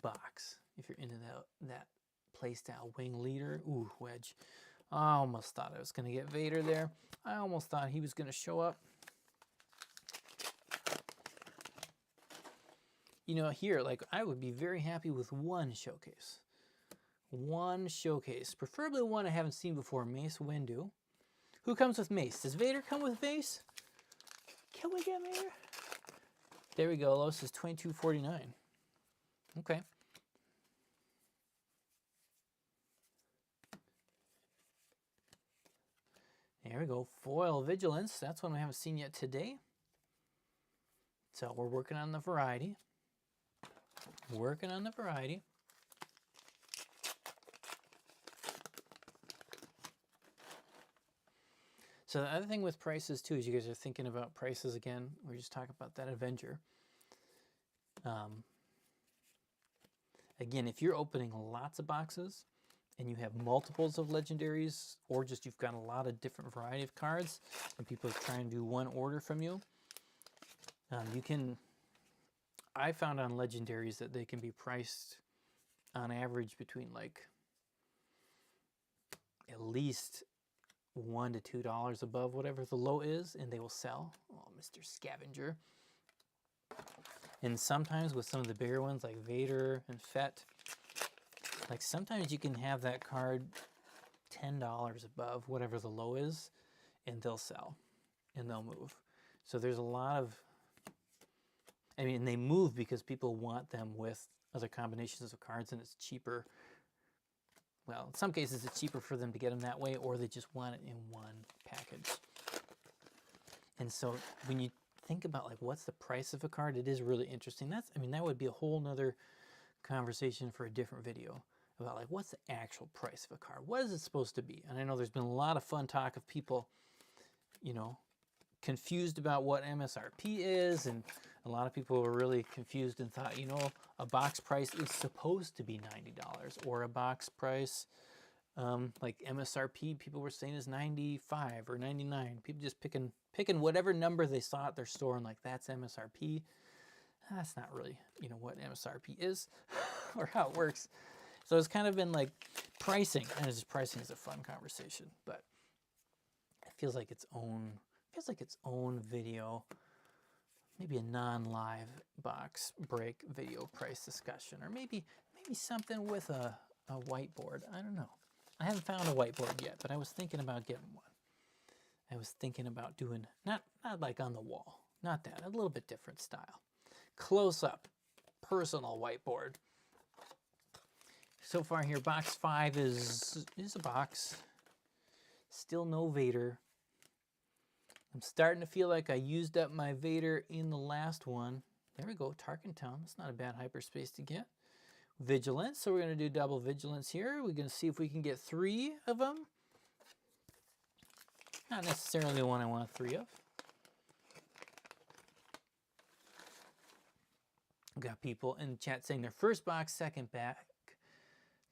box. If you're into that playstyle wing leader. Ooh, Wedge. I almost thought I was going to get Vader there. I almost thought he was going to show up. You know, here, like, I would be very happy with 1 showcase. 1 showcase. Preferably one I haven't seen before. Mace Windu. Who comes with Mace? Does Vader come with Mace? Can we get Vader? There we go. Lois is 22.49. Okay. There we go. Foil Vigilance. That's one we haven't seen yet today. So we're working on the variety. Working on the variety. So the other thing with prices too is you guys are thinking about prices again. We're just talking about that Avenger. Again, if you're opening lots of boxes and you have multiples of legendaries, or just you've got a lot of different variety of cards and people are trying to do one order from you, you can, I found on legendaries that they can be priced on average between like at least $1 to $2 above whatever the low is, and they will sell. Oh, Mr. Scavenger. And sometimes with some of the bigger ones like Vader and Fett, like sometimes you can have that card $10 above whatever the low is, and they'll sell and they'll move. So there's a lot of, I mean, they move because people want them with other combinations of cards and it's cheaper. Well, in some cases it's cheaper for them to get them that way, or they just want it in one package. And so when you think about like what's the price of a card, it is really interesting. That's, I mean, that would be a whole nother conversation for a different video about like what's the actual price of a card? What is it supposed to be? And I know there's been a lot of fun talk of people, you know, confused about what MSRP is, and a lot of people were really confused and thought, you know, a box price is supposed to be $90, or a box price like MSRP people were saying is 95 or 99. People just picking whatever number they saw at their store and like that's MSRP. That's not really, you know, what MSRP is or how it works. So it's kind of been like pricing, and it's just pricing is a fun conversation, but it feels like its own video, maybe a non-live box break video price discussion, or maybe something with a whiteboard. I don't know. I haven't found a whiteboard yet, but I was thinking about getting one. I was thinking about doing, not like on the wall, not that, a little bit different style. Close up, personal whiteboard. So far here, box 5 is a box. Still no Vader. I'm starting to feel like I used up my Vader in the last one. There we go, Tarkin Town. That's not a bad hyperspace to get. Vigilance, so we're going to do double Vigilance here. We're going to see if we can get 3 of them. Not necessarily the one I want 3 of. Got people in the chat saying their first box, second back.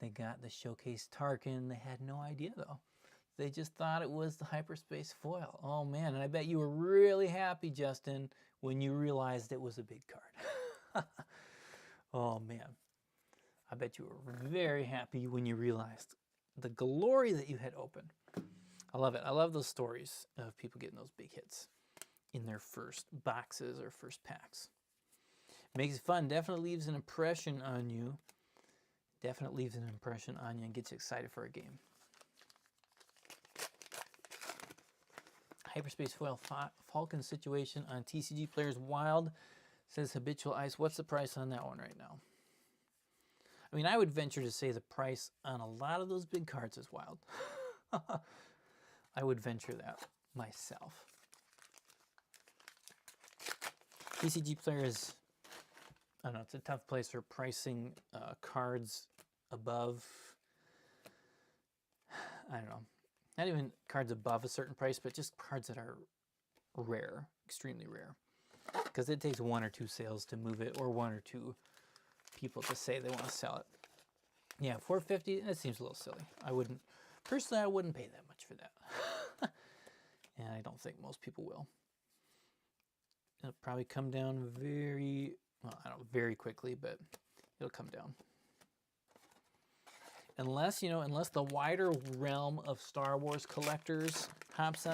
They got the Showcase Tarkin. They had no idea though. They just thought it was the hyperspace foil. Oh man, and I bet you were really happy, Justin, when you realized it was a big card. Oh man. I bet you were very happy when you realized the glory that you had opened. I love it. I love those stories of people getting those big hits in their first boxes or first packs. Makes it fun. Definitely leaves an impression on you. Definitely leaves an impression on you and gets you excited for a game. Hyperspace foil Falcon situation on TCG Players Wild, says Habitual Ice. What's the price on that one right now? I mean, I would venture to say the price on a lot of those big cards is wild. I would venture that myself. TCG Players, I don't know, it's a tough place for pricing cards above, I don't know, not even cards above a certain price, but just cards that are rare, extremely rare. Because it takes 1 or 2 sales to move it, or 1 or 2 people to say they want to sell it. Yeah, $4.50, that seems a little silly. Personally, I wouldn't pay that much for that. And I don't think most people will. It'll probably come down very, well, I don't know, very quickly, but it'll come down. Unless, you know, unless the wider realm of Star Wars collectors hops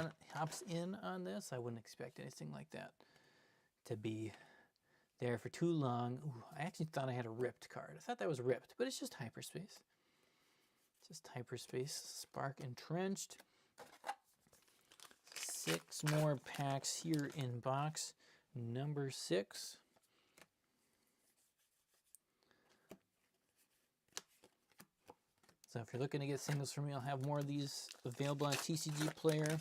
in on this, I wouldn't expect anything like that to be there for too long. Ooh, I actually thought I had a ripped card. I thought that was ripped, but it's just hyperspace. Just hyperspace. Spark Entrenched. 6 more packs here in box number 6. So if you're looking to get singles from me, I'll have more of these available on TCG Player,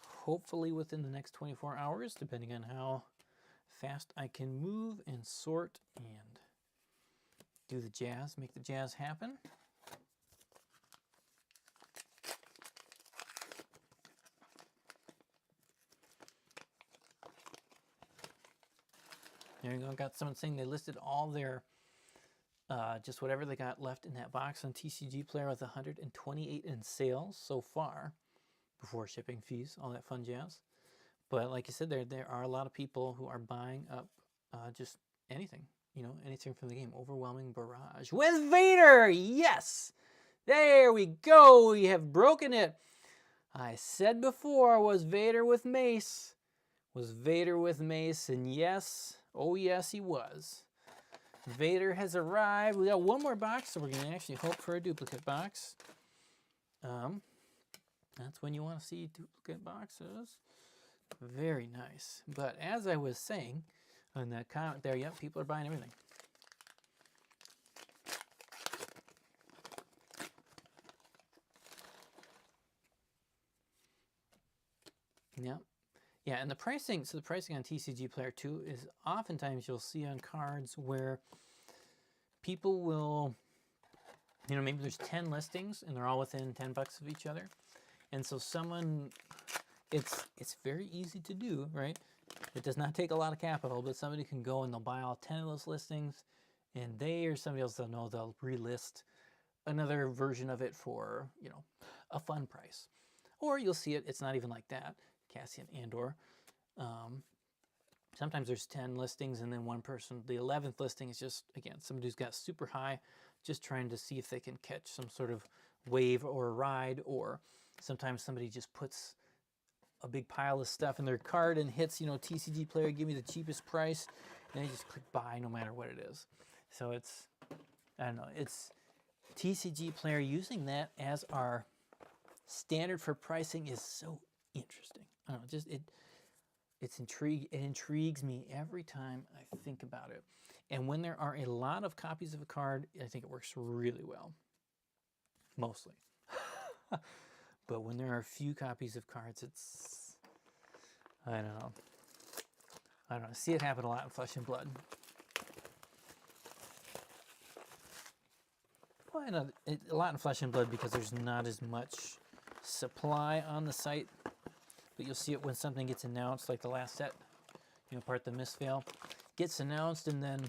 hopefully within the next 24 hours, depending on how fast I can move and sort and do the jazz, make the jazz happen. There you go. Got someone saying they listed all their just whatever they got left in that box on TCG Player with 128 in sales so far, before shipping fees, all that fun jazz. But like you said, there are a lot of people who are buying up just anything, anything from the game. Overwhelming barrage with Vader. Yes, there we go. We have broken it. I said before, was Vader with Mace? Was Vader with Mace? And yes, oh yes, he was. Vader has arrived. We got one more box, so we're going to actually hope for a duplicate box. That's when you want to see duplicate boxes. Very nice. But as I was saying on that comment there, yep, people are buying everything. Yeah. Yeah, and the pricing, so the pricing on TCG Player 2 is oftentimes you'll see on cards where people will, maybe there's 10 listings and they're all within 10 bucks of each other. And so someone, it's very easy to do, right? It does not take a lot of capital, but somebody can go and they'll buy all 10 of those listings, and they or somebody else they'll relist another version of it for, a fun price. Or you'll see it's not even like that. Cassian Andor. Sometimes there's 10 listings and then one person, the 11th listing is just, again, somebody who's got super high, just trying to see if they can catch some sort of wave or a ride, or sometimes somebody just puts a big pile of stuff in their cart and hits, TCG Player, give me the cheapest price, and they just click buy no matter what it is. So it's, I don't know, it's TCG Player using that as our standard for pricing is so interesting. I don't know, just it intrigues me every time I think about it. And when there are a lot of copies of a card, I think it works really well. Mostly. But when there are a few copies of cards, it's, I don't know. I see it happen a lot in Flesh and Blood. Well, I know a lot in Flesh and Blood because there's not as much supply on the site. But you'll see it when something gets announced, like the last set, part the Mistveil gets announced, and then,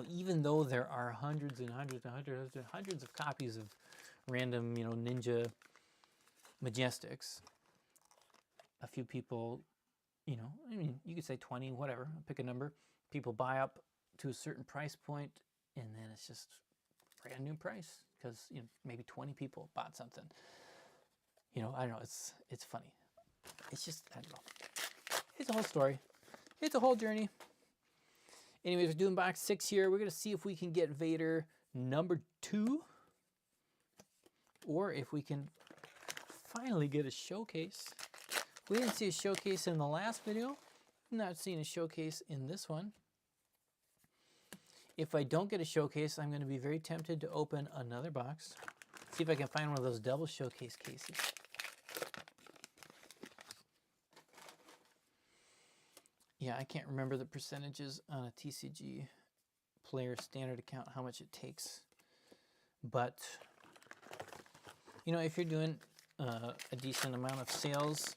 even though there are hundreds and hundreds and hundreds and hundreds of copies of random, Ninja Majestics, a few people, you could say 20, whatever, pick a number, people buy up to a certain price point, and then it's just brand new price because, maybe 20 people bought something. I don't know, it's funny. It's just, I don't know. It's a whole story. It's a whole journey. Anyways, we're doing box 6 here. We're going to see if we can get Vader number 2. Or if we can finally get a showcase. We didn't see a showcase in the last video. I'm not seeing a showcase in this one. If I don't get a showcase, I'm going to be very tempted to open another box. See if I can find one of those double showcase cases. Yeah, I can't remember the percentages on a TCG Player standard account, how much it takes. But, if you're doing a decent amount of sales,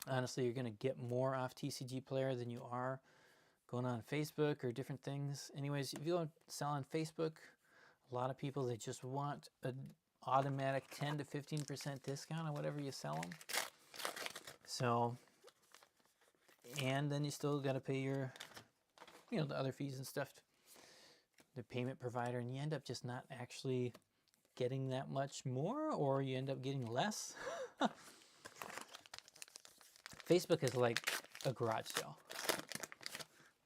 honestly, you're going to get more off TCG Player than you are going on Facebook or different things. Anyways, if you don't sell on Facebook, a lot of people, they just want an automatic 10 to 15% discount on whatever you sell them. So, and then you still got to pay your, the other fees and stuff, the payment provider, and you end up just not actually getting that much more, or you end up getting less. Facebook is like a garage sale.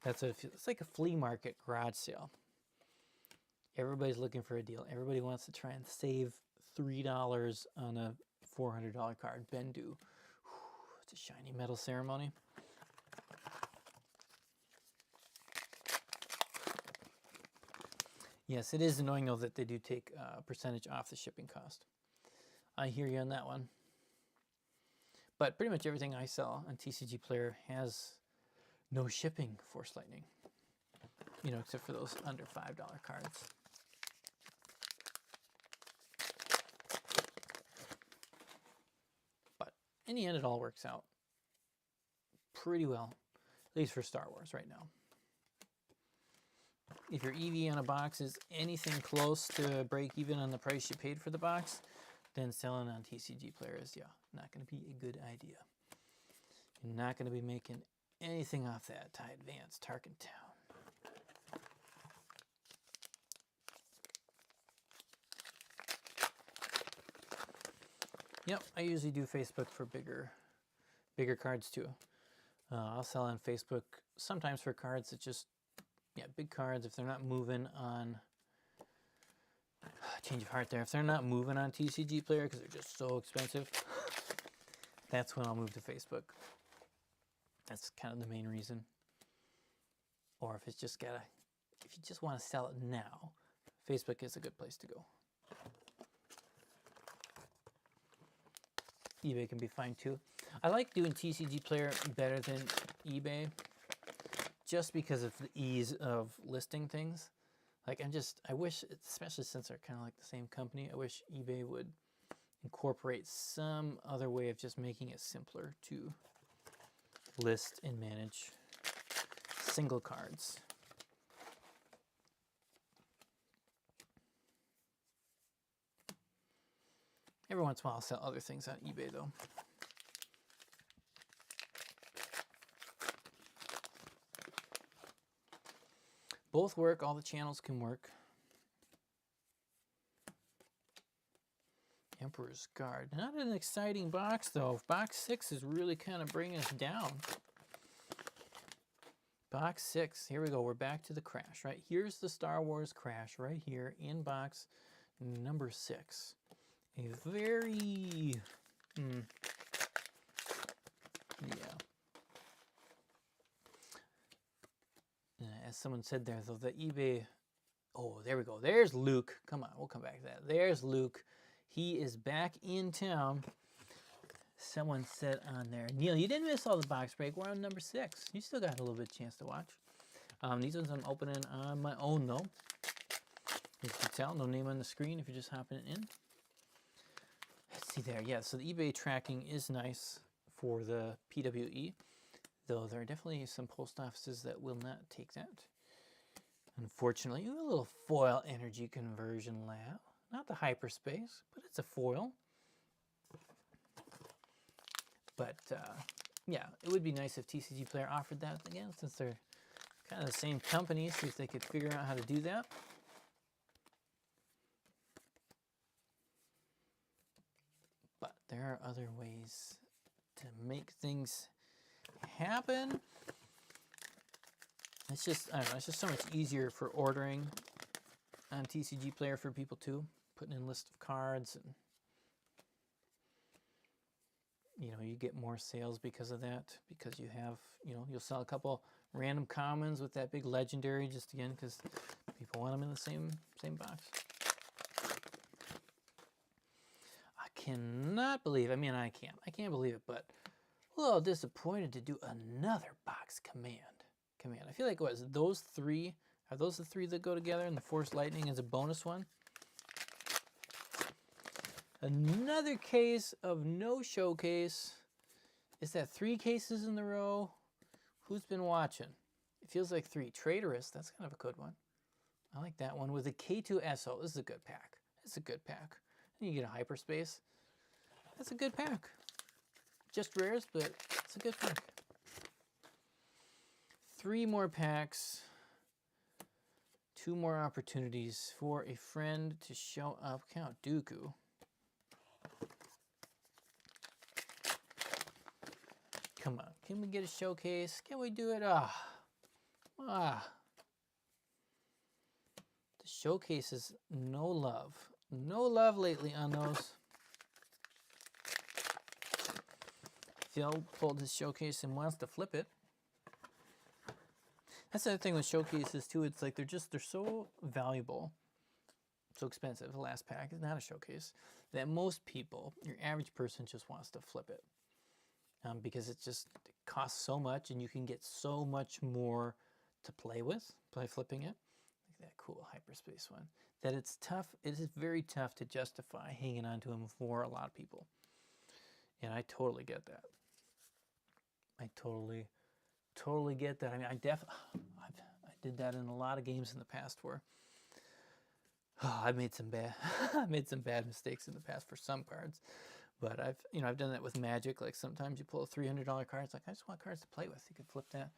That's what it's like, a flea market garage sale. Everybody's looking for a deal. Everybody wants to try and save $3 on a $400 card. Bendu. It's a shiny metal ceremony. Yes, it is annoying though that they do take a percentage off the shipping cost. I hear you on that one. But pretty much everything I sell on TCG Player has no shipping, Force Lightning. Except for those under $5 cards. But in the end, it all works out pretty well, at least for Star Wars right now. if your EV on a box is anything close to break even on the price you paid for the box, then selling on TCG Player is, yeah, not going to be a good idea. You're not going to be making anything off that Tie Advance Tarkin Town. Yep, I usually do Facebook for bigger cards too. I'll sell on Facebook sometimes for cards that just, yeah, big cards, if they're not moving on, change of heart there, if they're not moving on TCG Player because they're just so expensive, that's when I'll move to Facebook. That's kind of the main reason. Or if it's just if you just want to sell it now, Facebook is a good place to go. eBay can be fine too. I like doing TCG Player better than eBay just because of the ease of listing things. Like I wish, especially since they're kind of like the same company, I wish eBay would incorporate some other way of just making it simpler to list and manage single cards. Every once in a while I'll sell other things on eBay though. Both work, all the channels can work. Emperor's Guard. Not an exciting box though. Box 6 is really kind of bringing us down. Box 6, here we go. We're back to the crash, right? Here's the Star Wars crash right here in box number 6. A very, as someone said there, though, the eBay, oh, there we go. There's Luke. Come on, we'll come back to that. There's Luke. He is back in town. Someone said on there, Neil, you didn't miss all the box break. We're on number 6. You still got a little bit of chance to watch. These ones I'm opening on my own, though. As you can tell, no name on the screen if you're just hopping it in. Let's see there. Yeah, so the eBay tracking is nice for the PWE, though there are definitely some post offices that will not take that. Unfortunately, a little foil energy conversion lab. Not the hyperspace, but it's a foil. But, yeah, it would be nice if TCG Player offered that again, since they're kind of the same company, see if they could figure out how to do that. But there are other ways to make things happen. It's just, I don't know, it's just so much easier for ordering on TCG Player for people too. Putting in a list of cards, and you know, you get more sales because of that, because you have, you know, you'll sell a couple random commons with that big legendary, just again because people want them in the same box. I cannot believe, I mean, I can't believe it, but a little disappointed to do another box command. I feel like, what is it, those three, are those the three that go together, and the Force Lightning is a bonus one? Another case of no showcase. Is that 3 cases in a row? Who's been watching? It feels like 3. Traitorous, that's kind of a good one. I like that one with a K2SO. This is a good pack. It's a good pack. And you get a hyperspace. That's a good pack. Just rares, but it's a good pack. 3 more packs. 2 more opportunities for a friend to show up. Count Dooku. Come on, can we get a showcase? Can we do it? The showcases, no love. No love lately on those. Phil pulled his showcase and wants to flip it. That's the other thing with showcases too. It's like they're so valuable, so expensive. The last pack is not a showcase, that most people, your average person, just wants to flip it. Because it costs so much, and you can get so much more to play with by flipping it. Like that cool hyperspace one. That it's tough. It is very tough to justify hanging on to them for a lot of people. And I totally get that. I totally get that. I mean, I Did that in a lot of games in the past where I made some bad I made some bad mistakes in the past for some cards. But I've done that with Magic. Like sometimes you pull a $300 card. It's like, I just want cards to play with. You can flip that,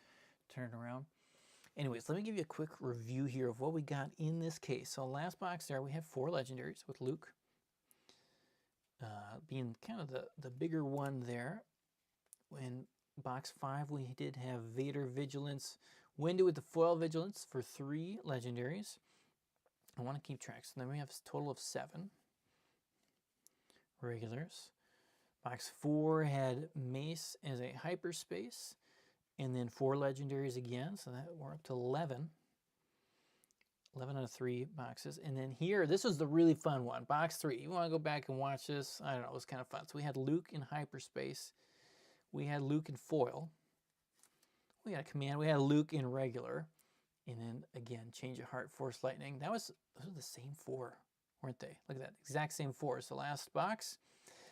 turn it around. Anyways, let me give you a quick review here of what we got in this case. So last box there, we have 4 legendaries with Luke being kind of the bigger one there. In box 5, we did have Vader Vigilance, Windu with the foil Vigilance for 3 legendaries. I want to keep track. So then we have a total of 7 regulars. Box 4 had Mace as a hyperspace, and then 4 legendaries again, so that we're up to 11. 11 out of 3 boxes. And then here, this was the really fun one. Box 3, you want to go back and watch this? I don't know, it was kind of fun. So we had Luke in hyperspace. We had Luke in foil. We had a command. We had Luke in regular. And then, again, Change of Heart, Force Lightning. Those were the same 4, weren't they? Look at that, exact same 4. So last box.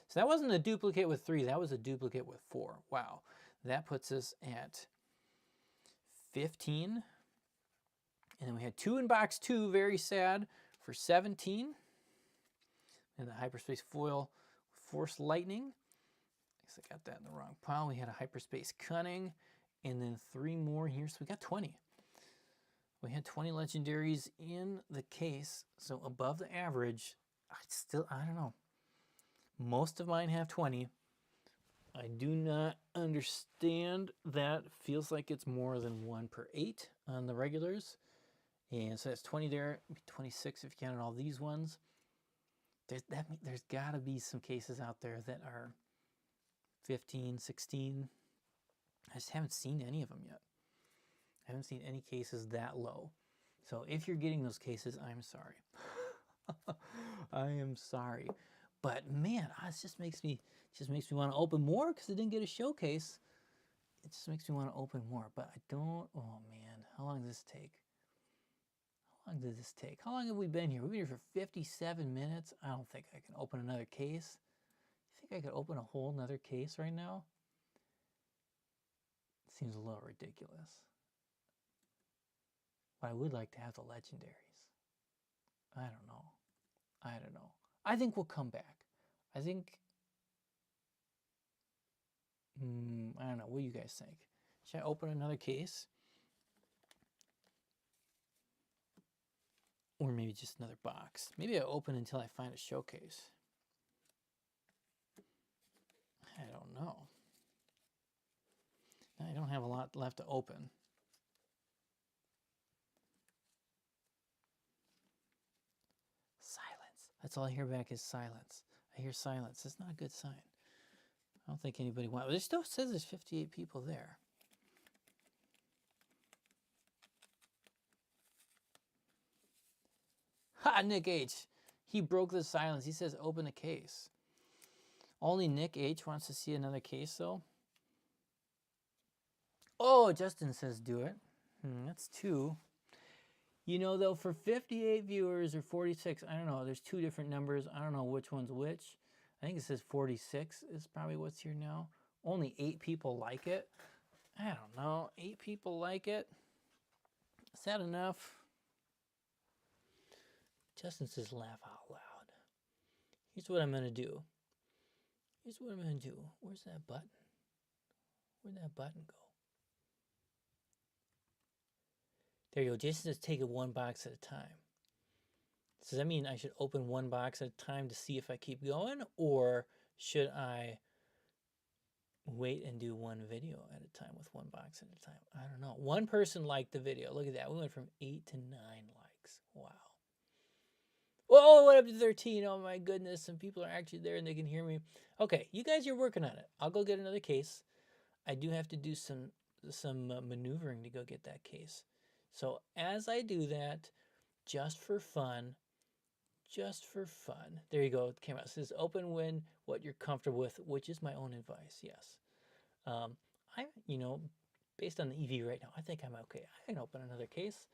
So that wasn't a duplicate with 3. That was a duplicate with 4. Wow. That puts us at 15. And then we had 2 in box 2, very sad, for 17. And the hyperspace foil, Force Lightning. I guess I got that in the wrong pile. We had a hyperspace Cunning. And then 3 more here. So we got 20. We had 20 legendaries in the case. So above the average. I don't know. Most of mine have 20. I do not understand that. Feels like it's more than 1 per 8 on the regulars. And so that's 20 there. 26 if you count all these ones. There's got to be some cases out there that are 15, 16. I just haven't seen any of them yet. I haven't seen any cases that low. So if you're getting those cases, I'm sorry. I am sorry. But man, it just makes me want to open more because I didn't get a showcase. It just makes me want to open more, but I don't. Oh man, how long does this take? How long did this take? How long have we been here? We've been here for 57 minutes. I don't think I can open another case. You think I could open a whole nother case right now? It seems a little ridiculous. But I would like to have the legendaries. I don't know. I think we'll come back. I think, I don't know. What do you guys think? Should I open another case? Or maybe just another box. Maybe I open until I find a showcase. I don't know. I don't have a lot left to open. That's all I hear back is silence. I hear silence. It's not a good sign. I don't think anybody wants. It still says there's 58 people there. Ha! Nick H. He broke the silence. He says open a case. Only Nick H wants to see another case, though. Oh, Justin says do it. That's 2. You know, though, for 58 viewers or 46, I don't know. There's 2 different numbers. I don't know which one's which. I think it says 46 is probably what's here now. Only 8 people like it. I don't know. 8 people like it. Is that enough? Justin says laugh out loud. Here's what I'm going to do. Where's that button? Where'd that button go? There you go. Jason says take it 1 box at a time. Does that mean I should open 1 box at a time to see if I keep going? Or should I wait and do 1 video at a time with 1 box at a time? I don't know. 1 person liked the video. Look at that. We went from 8 to 9 likes. Wow. Whoa, what up to 13? Oh my goodness. Some people are actually there and they can hear me. Okay, you guys are working on it. I'll go get another case. I do have to do some maneuvering to go get that case. So as I do that, just for fun, there you go, it came out. It says open when what you're comfortable with, which is my own advice, yes. Based on the EV right now, I think I'm okay. I can open another case,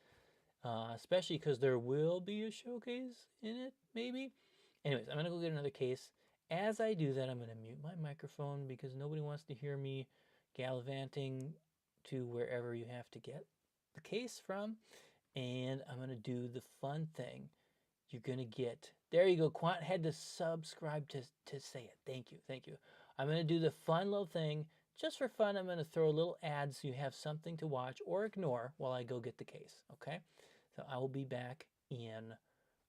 especially because there will be a showcase in it, maybe. Anyways, I'm going to go get another case. As I do that, I'm going to mute my microphone because nobody wants to hear me gallivanting to wherever you have to get. the case from, and I'm going to do the fun thing. You're going to get, there you go, Quant had to subscribe to say it. Thank you, thank you. I'm going to do the fun little thing. Just for fun, I'm going to throw a little ad so you have something to watch or ignore while I go get the case, okay? So I will be back in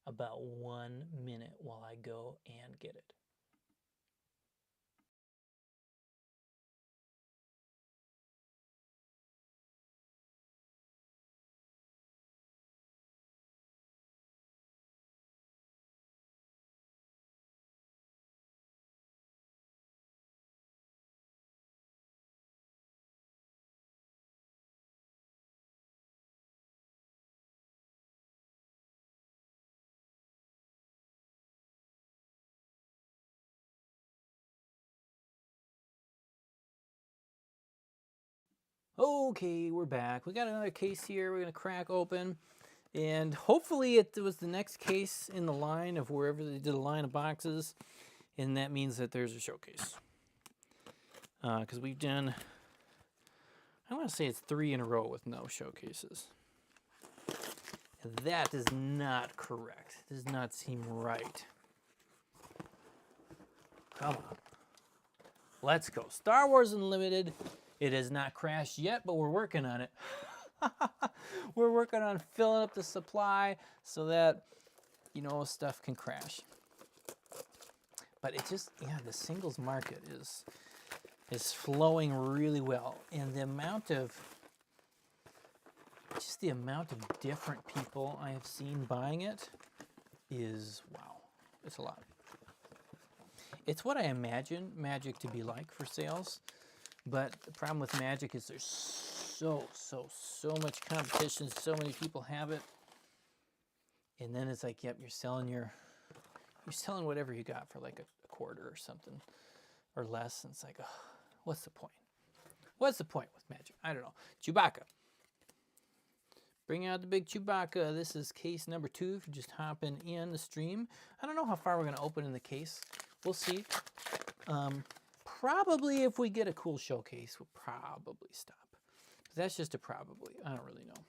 about 1 minute while I go and get it. Okay, we're back. We got another case here we're going to crack open. And hopefully it was the next case in the line of wherever they did a line of boxes. And that means that there's a showcase. Because we've done, I want to say it's 3 in a row with no showcases. And that is not correct. Does not seem right. Come on. Let's go. Star Wars Unlimited. It has not crashed yet, but we're working on it. We're working on filling up the supply so that, you know, stuff can crash. But it just, yeah, the singles market is flowing really well. And the amount of, just the amount of different people I have seen buying it is, wow, it's a lot. It's what I imagine Magic to be like for sales. But the problem with Magic is there's so much competition, so many people have it. And then it's like, yep, you're selling whatever you got for like a quarter or something or less. And it's like, oh, what's the point? What's the point with Magic? I don't know. Chewbacca. Bring out the big Chewbacca. This is case number 2 if you're just hopping in the stream. I don't know how far we're going to open in the case. We'll see. Probably if we get a cool showcase, we'll probably stop. But that's just a probably. I don't really know.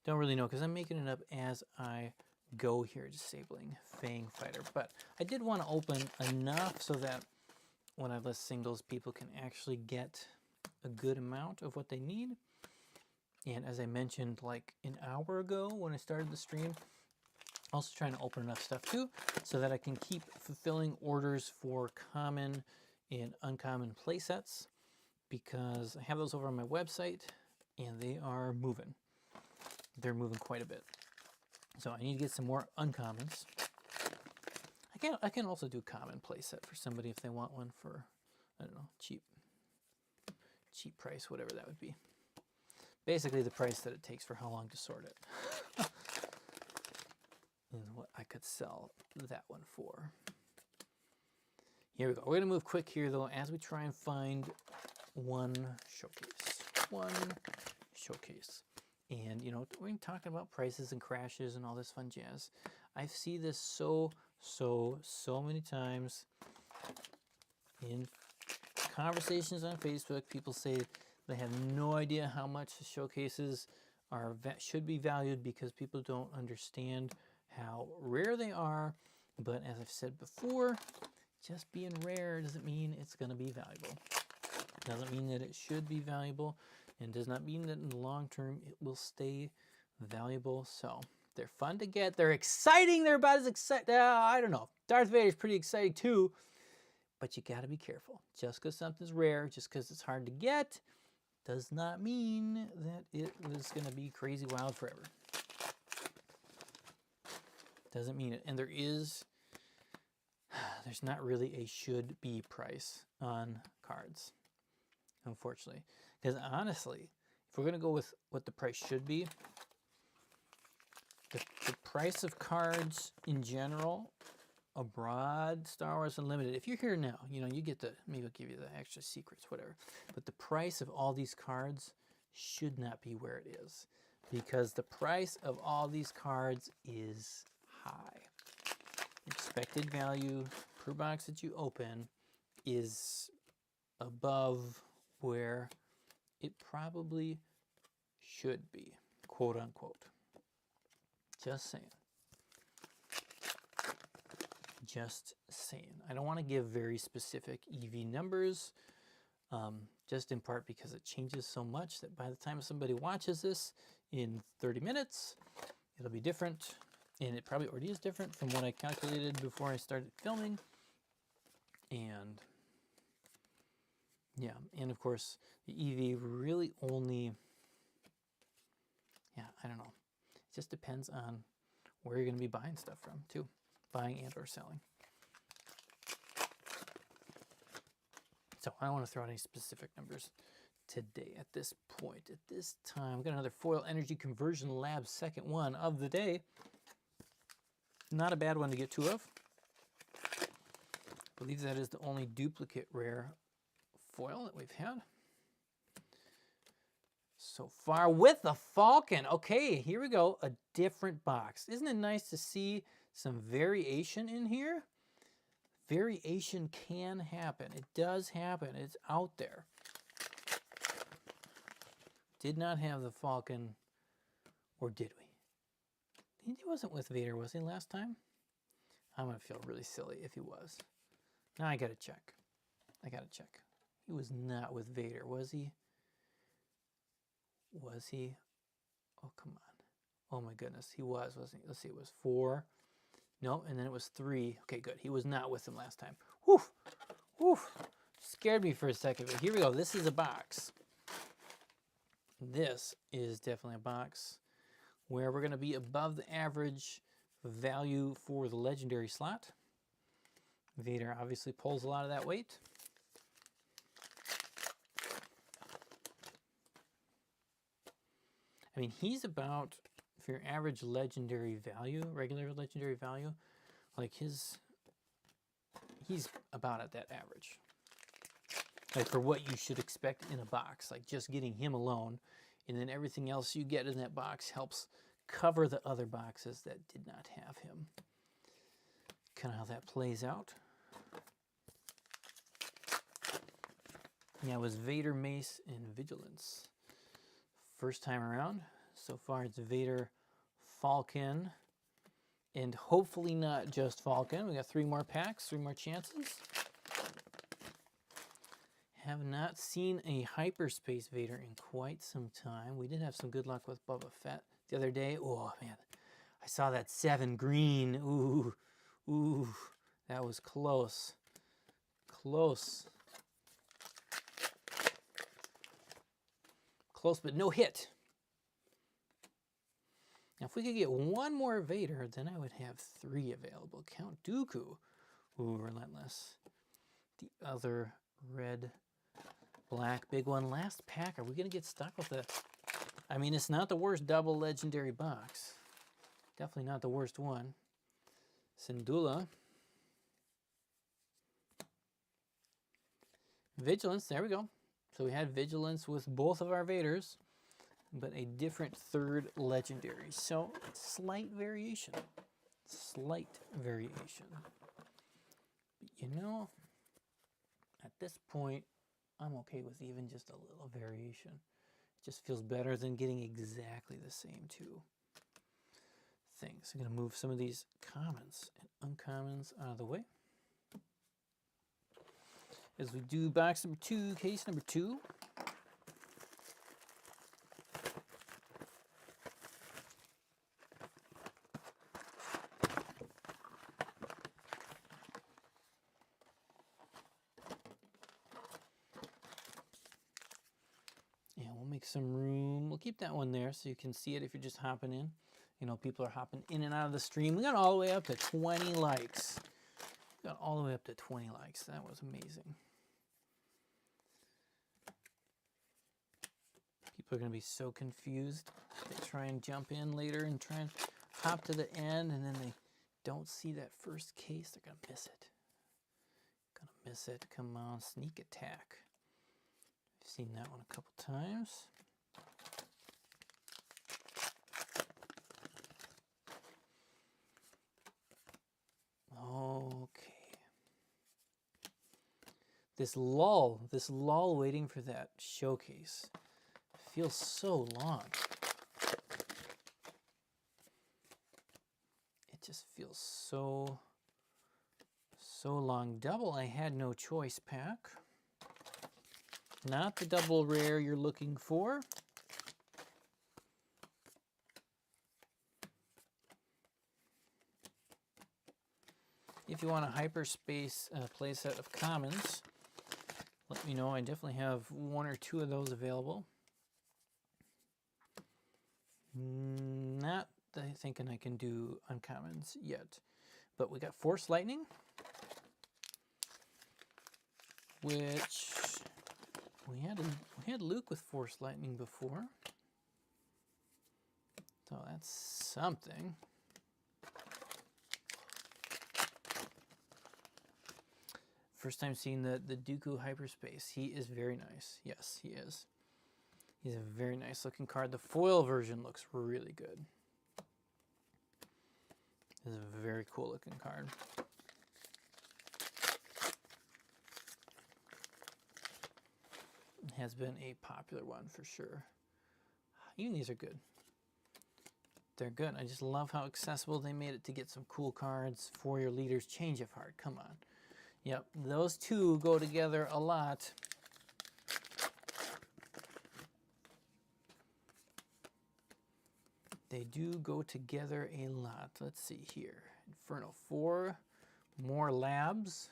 Don't really know because I'm making it up as I go here, disabling Fang Fighter. But I did want to open enough so that when I list singles, people can actually get a good amount of what they need. And as I mentioned like an hour ago when I started the stream, also trying to open enough stuff too so that I can keep fulfilling orders for common and uncommon play sets because I have those over on my website and they are moving. They're moving quite a bit. So I need to get some more uncommons. I can also do common play set for somebody if they want one for, I don't know, cheap price, whatever that would be. Basically the price that it takes for how long to sort it. Is what I could sell that one for. Here we go. We're going to move quick here, though, as we try and find one showcase. And, you know, we're talking about prices and crashes and all this fun jazz. I see this so many times in conversations on Facebook. People say they have no idea how much the showcases should be valued because people don't understand how rare they are. But as I've said before, just being rare doesn't mean it's going to be valuable. Doesn't mean that it should be valuable, and does not mean that in the long term it will stay valuable. So they're fun to get. They're exciting. They're about as exciting. I don't know. Darth Vader's pretty exciting too, but you got to be careful. Just because something's rare, just because it's hard to get, does not mean that it is going to be crazy wild forever. Doesn't mean it. And there's not really a should be price on cards, unfortunately. Because honestly, if we're going to go with what the price should be, the price of cards in general, abroad, Star Wars Unlimited, if you're here now, you know, you get the, maybe I'll give you the extra secrets, whatever. But the price of all these cards should not be where it is. Because the price of all these cards is high. Expected value per box that you open is above where it probably Should be, quote unquote. Just saying. Just saying. I don't want to give very specific EV numbers, just in part because it changes so much that by the time somebody watches this in 30 minutes, it'll be different. And it probably already is different from what I calculated before I started filming. And yeah, and of course, the EV really only, yeah, I don't know. It just depends on where you're going to be buying stuff from, too. Buying and or selling. So I don't want to throw out any specific numbers today at this point. At this time, we've got another Foil Energy Conversion Lab, second one of the day. Not a bad one to get two of. I believe that is the only duplicate rare foil that we've had so far with the Falcon. Okay, here we go. A different box. Isn't it nice to see some variation in here? Variation can happen. It does happen. It's out there. Did not have the Falcon, or did we? He wasn't with Vader, was he, last time? I'm going to feel really silly if he was. Now I got to check. I got to check. He was not with Vader, was he? Was he? Oh, come on. Oh, my goodness. He was, wasn't he? Let's see. It was 4. No, and then it was 3. Okay, good. He was not with them last time. Whew. Whew. Scared me for a second, but here we go. This is a box. This is definitely a box where we're going to be above the average value for the legendary slot. Vader obviously pulls a lot of that weight. I mean, he's about, for your average legendary value, regular legendary value, like he's about at that average. Like for what you should expect in a box, like just getting him alone, and then everything else you get in that box helps cover the other boxes that did not have him. Kind of how that plays out. Yeah, it was Vader, Mace, and Vigilance. First time around. So far it's Vader, Falcon, and hopefully not just Falcon. We got 3 more packs, 3 more chances. Have not seen a hyperspace Vader in quite some time. We did have some good luck with Boba Fett the other day. Oh man, I saw that 7 green. Ooh, ooh, that was close. Close. Close, but no hit. Now, if we could get 1 more Vader, then I would have 3 available. Count Dooku. Ooh, relentless. The other red, black, big one. Last pack. Are we going to get stuck with it? I mean, it's not the worst double legendary box. Definitely not the worst one. Syndulla. Vigilance. There we go. So we had Vigilance with both of our Vaders, but a different 3rd legendary. So slight variation. Slight variation. But you know, at this point, I'm okay with even just a little variation. It just feels better than getting exactly the same 2 things. I'm going to move some of these commons and uncommons out of the way. As we do box number 2, case number 2. Yeah, we'll make some room. We'll keep that one there so you can see it if you're just hopping in. You know, people are hopping in and out of the stream. We got all the way up to 20 likes. We got all the way up to 20 likes. That was amazing. People are going to be so confused. They try and jump in later and try and hop to the end, and then they don't see that first case. They're going to miss it. Going to miss it. Come on, sneak attack. I've seen that one a couple times. Okay. This lull waiting for that showcase feels so long. It just feels so long. Double, I had no choice pack. Not the double rare you're looking for. If you want a hyperspace playset of commons, let me know. I definitely have 1 or 2 of those available. Not thinking I can do uncommons yet, but we got Force Lightning, which we had Luke with Force Lightning before, so that's something. First time seeing the Dooku Hyperspace. He is very nice. Yes, he is. He's a very nice looking card. The foil version looks really good. This is a very cool looking card. It has been a popular one for sure. Even these are good. They're good. I just love how accessible they made it to get some cool cards for your leader's change of heart. Come on. Yep, those two go together a lot. They do go together a lot. Let's see here. Inferno 4, more labs.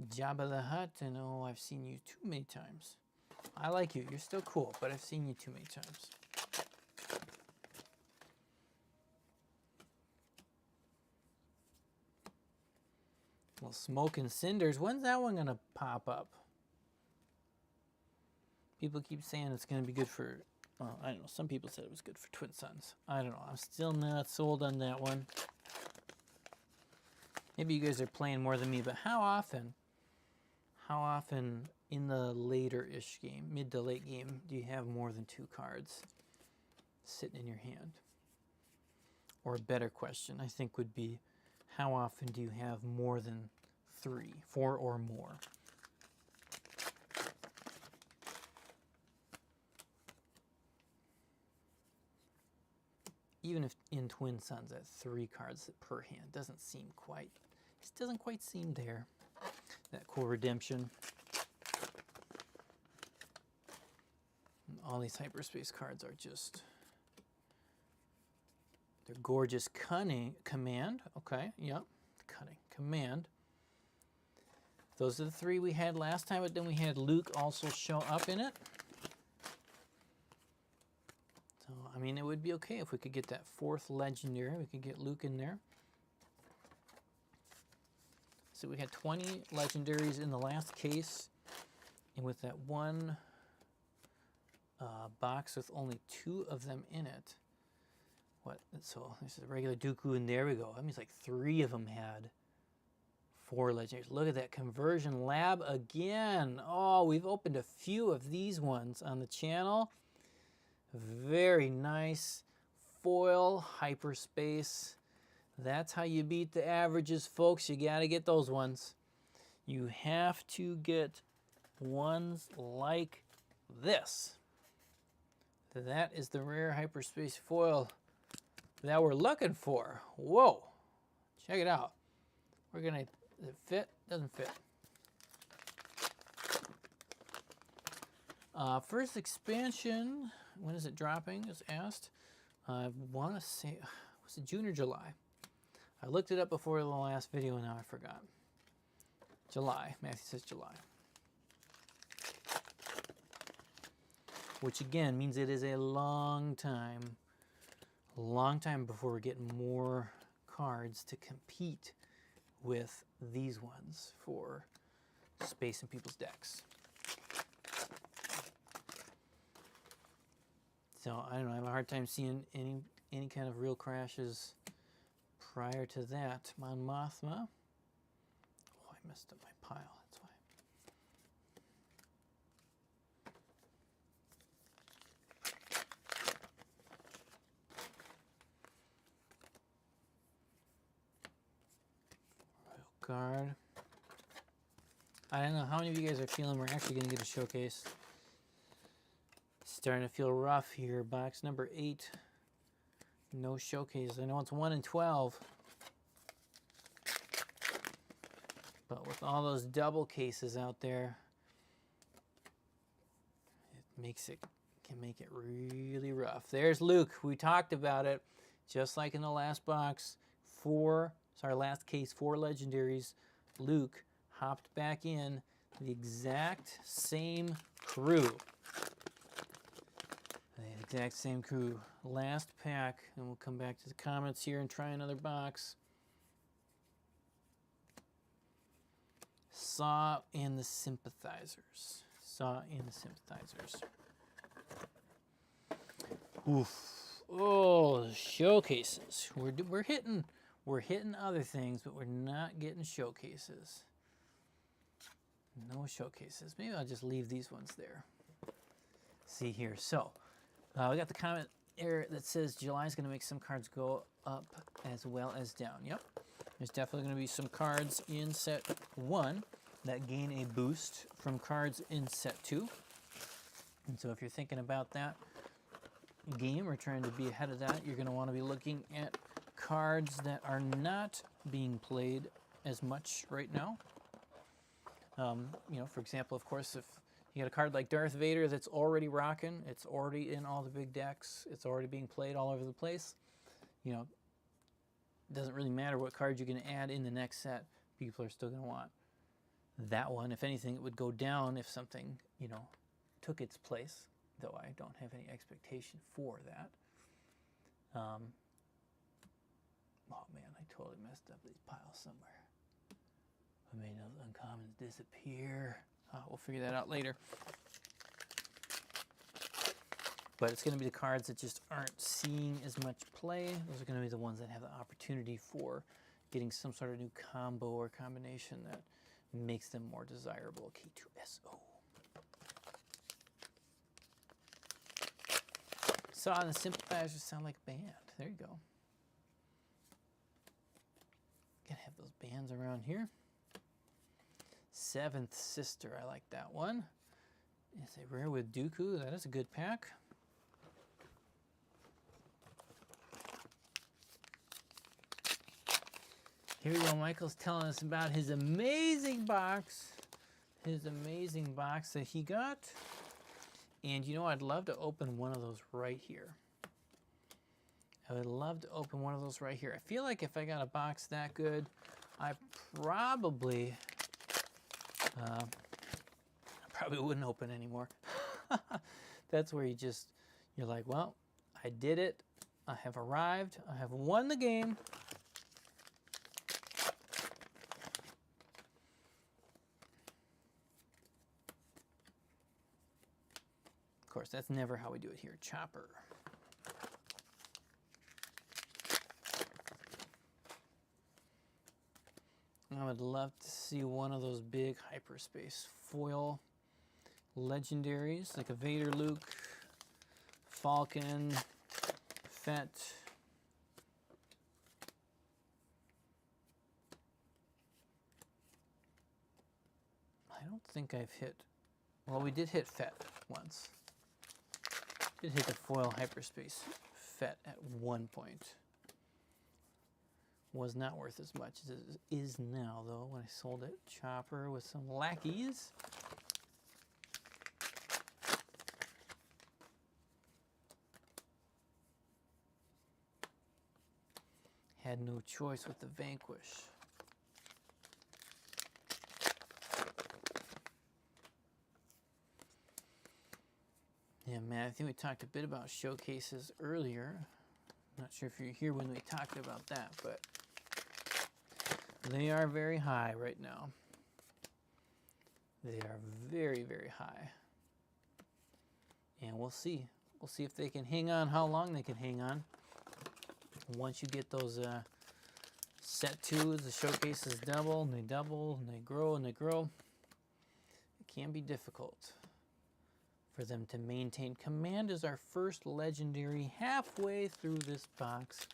Jabba the Hutt, and oh, I've seen you too many times. I like you. You're still cool, but I've seen you too many times. Well, Smoke and Cinders. When's that one going to pop up? People keep saying it's going to be good for, well, I don't know. Some people said it was good for Twin Suns. I don't know. I'm still not sold on that one. Maybe you guys are playing more than me, but how often in the later-ish game, mid to late game, do you have more than 2 cards sitting in your hand? Or a better question, I think, would be, how often do you have more than 3, 4 or more? Even if in Twin Suns at 3 cards per hand, doesn't quite seem there. That cool redemption. All these hyperspace cards are just, they're gorgeous. Cunning Command, okay, yep, Cunning Command. Those are the 3 we had last time, but then we had Luke also show up in it. So, I mean, it would be okay if we could get that 4th legendary. We could get Luke in there. So we had 20 legendaries in the last case, and with that one box with only 2 of them in it. So this is a regular Dooku, and there we go. That means like 3 of them had 4 legendaries. Look at that conversion lab again. Oh, we've opened a few of these ones on the channel. Very nice foil hyperspace. That's how you beat the averages, folks. You got to get those ones. You have to get ones like this. That is the rare hyperspace foil that we're looking for. Whoa. Check it out. We're going to, does it fit? Doesn't fit. First expansion, when is it dropping, is asked. I want to say, was it June or July? I looked it up before the last video and now I forgot. July. Matthew says July. Which again means it is a long time before we get more cards to compete with these ones for space in people's decks. So I don't know, I have a hard time seeing any kind of real crashes prior to that. Mon Mothma. Oh, I messed up my pile, that's why. card. I don't know how many of you guys are feeling we're actually going to get a showcase. Starting to feel rough here. Box number 8. No showcase. I know it's 1 in 12. But with all those double cases out there, can make it really rough. There's Luke. We talked about it. Just like in the last box, last case, 4 legendaries. Luke hopped back in the exact same crew. The exact same crew. Last pack, and we'll come back to the comments here and try another box. Saw and the Sympathizers. Saw and the Sympathizers. Oof. Oh, showcases. We're hitting other things, but we're not getting showcases. No showcases. Maybe I'll just leave these ones there. See here. So, we got the comment here that says July's going to make some cards go up as well as down. Yep. There's definitely going to be some cards in set 1 that gain a boost from cards in set 2. And so if you're thinking about that game or trying to be ahead of that, you're going to want to be looking at cards that are not being played as much right now. You know, for example, of course, if you got a card like Darth Vader that's already rocking, it's already in all the big decks, it's already being played all over the place, you know, it doesn't really matter what cards you're going to add in the next set, people are still going to want that one. If anything, it would go down if something, you know, took its place, though I don't have any expectation for that. Oh man, I totally messed up these piles somewhere. I made those uncommons disappear. We'll figure that out later. But it's going to be the cards that just aren't seeing as much play. Those are going to be the ones that have the opportunity for getting some sort of new combo or combination that makes them more desirable. K2SO. Saw and the Sympathizers sound like a band. There you go. Gotta have those bands around here. Seventh Sister, I like that one. It's a rare with Dooku. That is a good pack. Here we go. Michael's telling us about his amazing box. His amazing box that he got. And you know, I'd love to open one of those right here. I would love to open one of those right here. I feel like if I got a box that good, I probably wouldn't open anymore. That's where you're like, well, I did it. I have arrived. I have won the game. Of course, that's never how we do it here. Chopper. I would love to see one of those big hyperspace foil legendaries, like a Vader, Luke, Falcon, Fett. I don't think I've hit, well, we did hit Fett once. Did hit the foil hyperspace Fett at one point. Was not worth as much as it is now, though, when I sold it. Chopper with some lackeys. Had no choice with the Vanquish. Yeah, man, I think we talked a bit about showcases earlier. Not sure if you're here when we talked about that, but they are very high right now. They are very, very high. And we'll see. We'll see if they can hang on, how long they can hang on. Once you get those set 2s, the showcases double, and they grow, and they grow. It can be difficult for them to maintain. Command is our first legendary halfway through this box.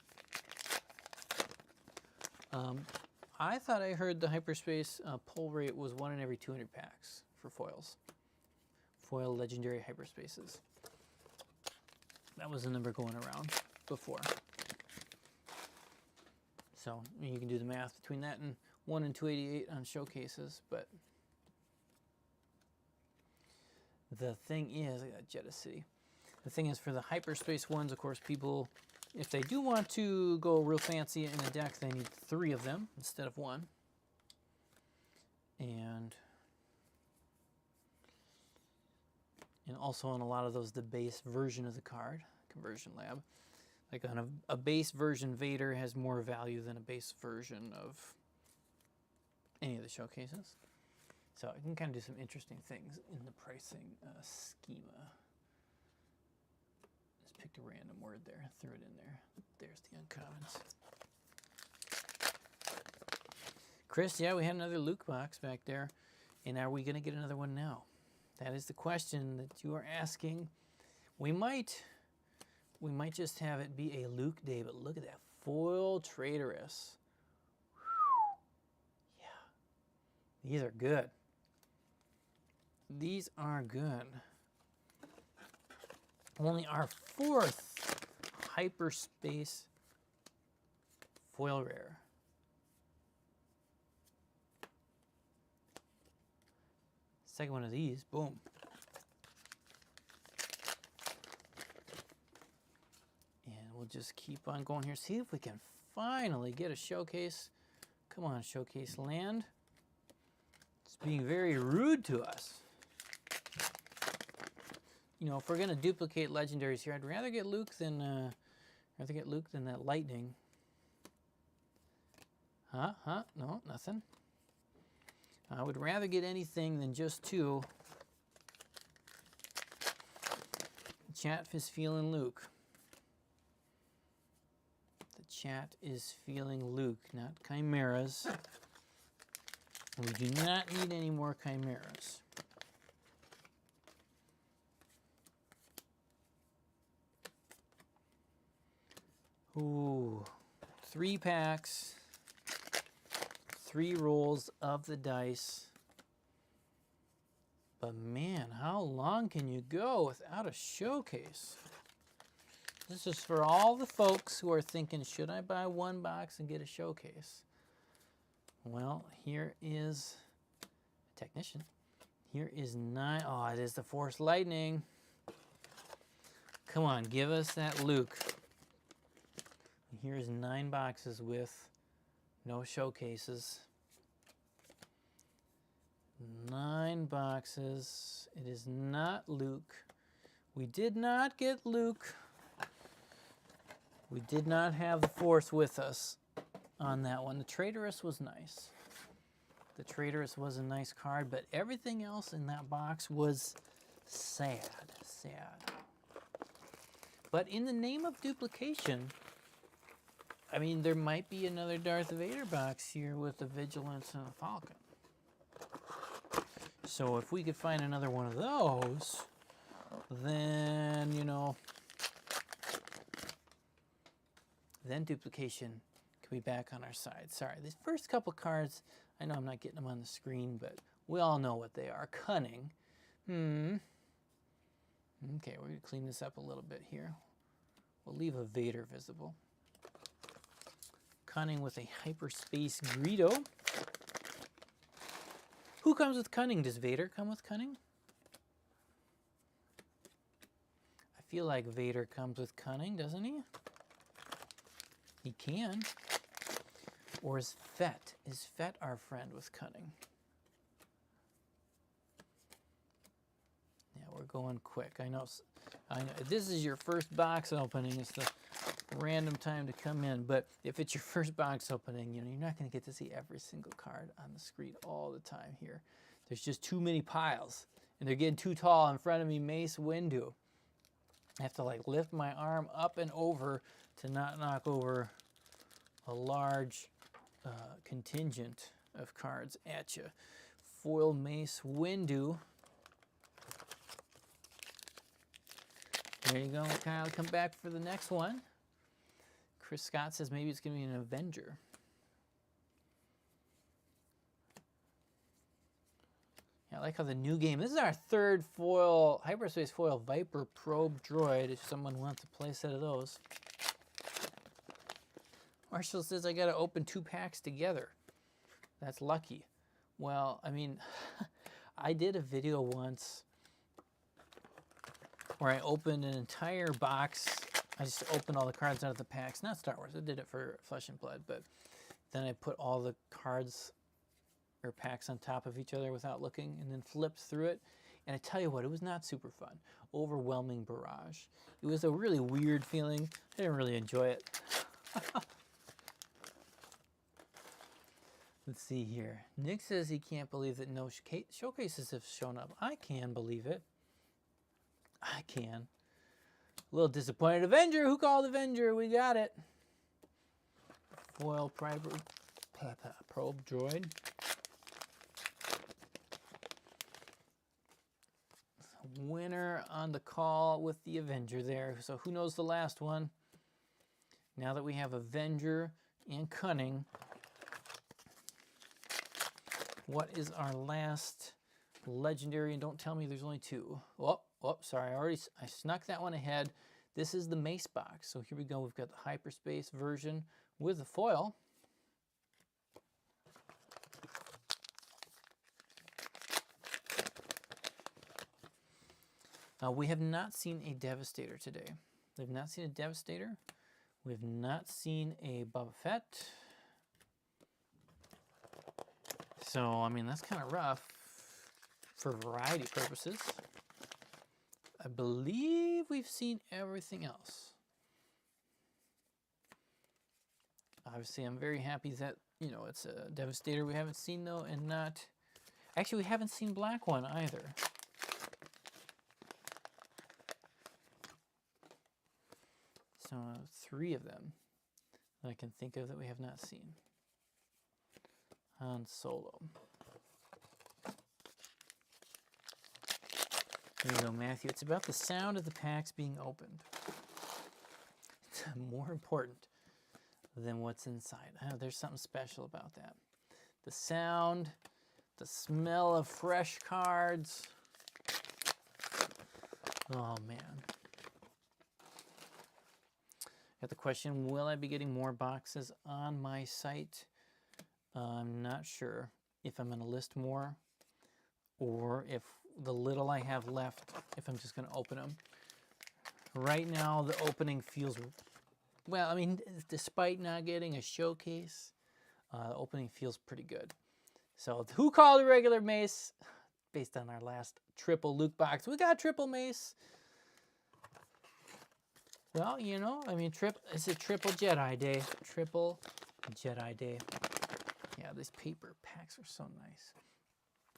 I thought I heard the hyperspace pull rate was 1 in every 200 packs for foils. Foil legendary hyperspaces. That was the number going around before. So you can do the math between that and 1 in 288 on showcases, but the thing is, I got Jetta City. The thing is, for the hyperspace ones, of course, people, if they do want to go real fancy in a deck, they need 3 of them instead of 1. And also on a lot of those, the base version of the card, Conversion Lab. Like on a base version, Vader has more value than a base version of any of the showcases. So I can kind of do some interesting things in the pricing schema. Just picked a random word there, threw it in there. There's the uncommons. Chris, yeah, we had another Luke box back there. And are we going to get another one now? That is the question that you are asking. We might just have it be a Luke day, but look at that foil Traitoress. Yeah, these are good. These are good. Only our 4th hyperspace foil rare. Second one of these, boom. And we'll just keep on going here. See if we can finally get a showcase. Come on, showcase land. It's being very rude to us. You know, if we're gonna duplicate legendaries here, I'd rather get Luke than that lightning. Huh? No, nothing. I would rather get anything than just 2. Chat is feeling Luke. The chat is feeling Luke, not chimeras. We do not need any more chimeras. Ooh, 3 packs. 3 rolls of the dice. But man, how long can you go without a showcase? This is for all the folks who are thinking, should I buy 1 box and get a showcase? Well, here is a technician. Here is 9. Oh, it is the Force Lightning. Come on, give us that Luke. Here's 9 boxes with no showcases. 9 boxes. It is not Luke. We did not get Luke. We did not have the Force with us on that one. The Traitoress was nice. The Traitoress was a nice card, but everything else in that box was sad. But in the name of duplication, I mean, there might be another Darth Vader box here with the Vigilance and a Falcon. So if we could find another one of those, then, you know, then duplication can be back on our side. Sorry, these first couple cards, I know I'm not getting them on the screen, but we all know what they are. Cunning. Okay, we're going to clean this up a little bit here. We'll leave a Vader visible. Cunning with a hyperspace Greedo. Who comes with Cunning? Does Vader come with Cunning? I feel like Vader comes with Cunning, doesn't he? He can. Or is Fett? Is Fett our friend with Cunning? Yeah, we're going quick. I know. If this is your first box opening, it's the random time to come in. But if it's your first box opening, you know, you're not going to get to see every single card on the screen all the time here. There's just too many piles, and they're getting too tall in front of me. Mace Windu. I have to like lift my arm up and over to not knock over a large contingent of cards at you. Foil Mace Windu. There you go, Kyle. Come back for the next one. Chris Scott says maybe it's going to be an Avenger. I like how the new game, this is our third foil, hyperspace foil Viper probe droid, if someone wants a play set of those. Marshall says I gotta open 2 packs together. That's lucky. Well, I mean, I did a video once where I opened an entire box. I just opened all the cards out of the packs. Not Star Wars, I did it for Flesh and Blood, but then I put all the cards or packs on top of each other without looking and then flipped through it. And I tell you what, it was not super fun. Overwhelming barrage. It was a really weird feeling. I didn't really enjoy it. Let's see here. Nick says he can't believe that no showcases have shown up. I can believe it. I can. A little disappointed. Avenger, who called Avenger? We got it. Foil probe droid. Winner on the call with the Avenger there. So who knows the last one? Now that we have Avenger and Cunning, what is our last legendary? And don't tell me there's only 2. Oh, sorry, I snuck that one ahead. This is the Mace box. So here we go. We've got the hyperspace version with the foil. We have not seen a Devastator today. We've not seen a Devastator. We've not seen a Boba Fett. So, I mean, that's kind of rough for variety purposes. I believe we've seen everything else. Obviously, I'm very happy that, you know, it's a Devastator we haven't seen, though, and not... Actually, we haven't seen Black One either. So, 3 of them that I can think of that we have not seen. Han Solo. There you go, Matthew. It's about the sound of the packs being opened. It's more important than what's inside. Oh, there's something special about that. The sound, the smell of fresh cards. Oh, man. Got the question, will I be getting more boxes on my site? I'm not sure if I'm going to list more or if the little I have left, if I'm just going to open them. Right now, the opening feels, well, I mean, despite not getting a showcase, the opening feels pretty good. So, who called a regular Mace? Based on our last triple Luke box, we got triple Mace. Well, you know, I mean, it's a triple Jedi day. Triple Jedi day. Yeah, these paper packs are so nice.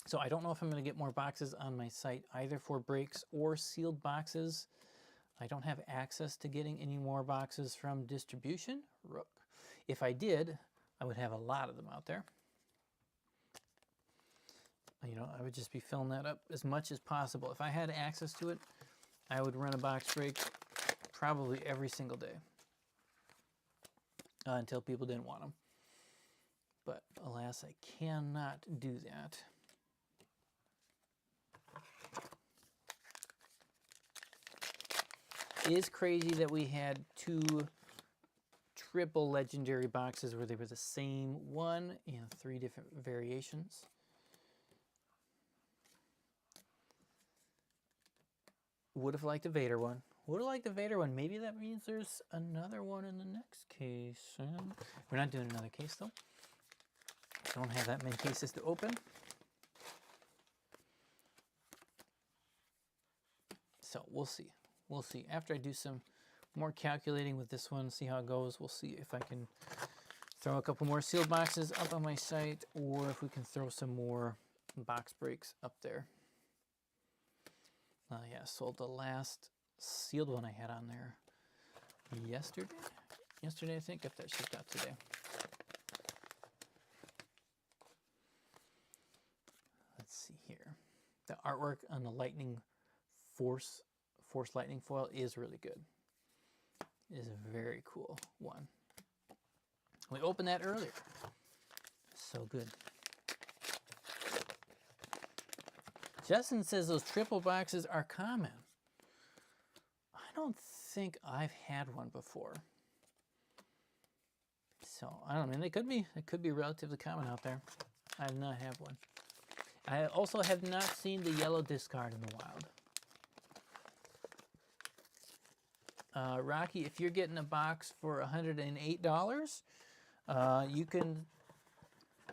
So I don't know if I'm going to get more boxes on my site, either for breaks or sealed boxes. I don't have access to getting any more boxes from distribution. Rook. If I did, I would have a lot of them out there. You know, I would just be filling that up as much as possible. If I had access to it, I would run a box break probably every single day until people didn't want them. But alas, I cannot do that. It is crazy that we had 2 triple legendary boxes where they were the same one in 3 different variations. Would have liked a Vader one. Would have liked the Vader one. Maybe that means there's another one in the next case. We're not doing another case, though. Don't have that many cases to open. So we'll see. We'll see. After I do some more calculating with this one, see how it goes, we'll see if I can throw a couple more sealed boxes up on my site or if we can throw some more box breaks up there. Yeah, sold the last sealed one I had on there yesterday. Yesterday, I think. Got that shipped out today. Let's see here. The artwork on the lightning force lightning foil is really good. It is a very cool one. We opened that earlier. So good. Justin says those triple boxes are common. I don't think I've had one before. So I don't know. I mean, it could be relatively common out there. I have not had one. I also have not seen the yellow discard in the wild. Rocky, if you're getting a box for $108, you can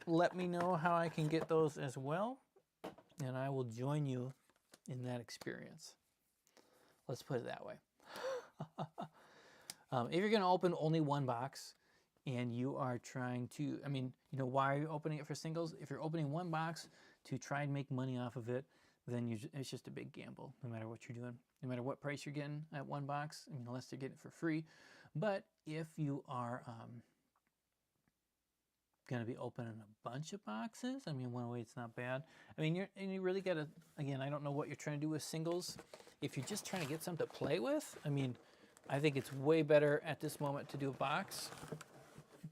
let me know how I can get those as well, and I will join you in that experience. Let's put it that way. If you're going to open only one box and you are trying to, I mean, you know, why are you opening it for singles? If you're opening one box to try and make money off of it, then it's just a big gamble, no matter what you're doing, no matter what price you're getting at one box, I mean, unless they're getting it for free. But if you are going to be opening a bunch of boxes, I mean, one way it's not bad. I mean, you really got to, again, I don't know what you're trying to do with singles. If you're just trying to get something to play with, I mean, I think it's way better at this moment to do a box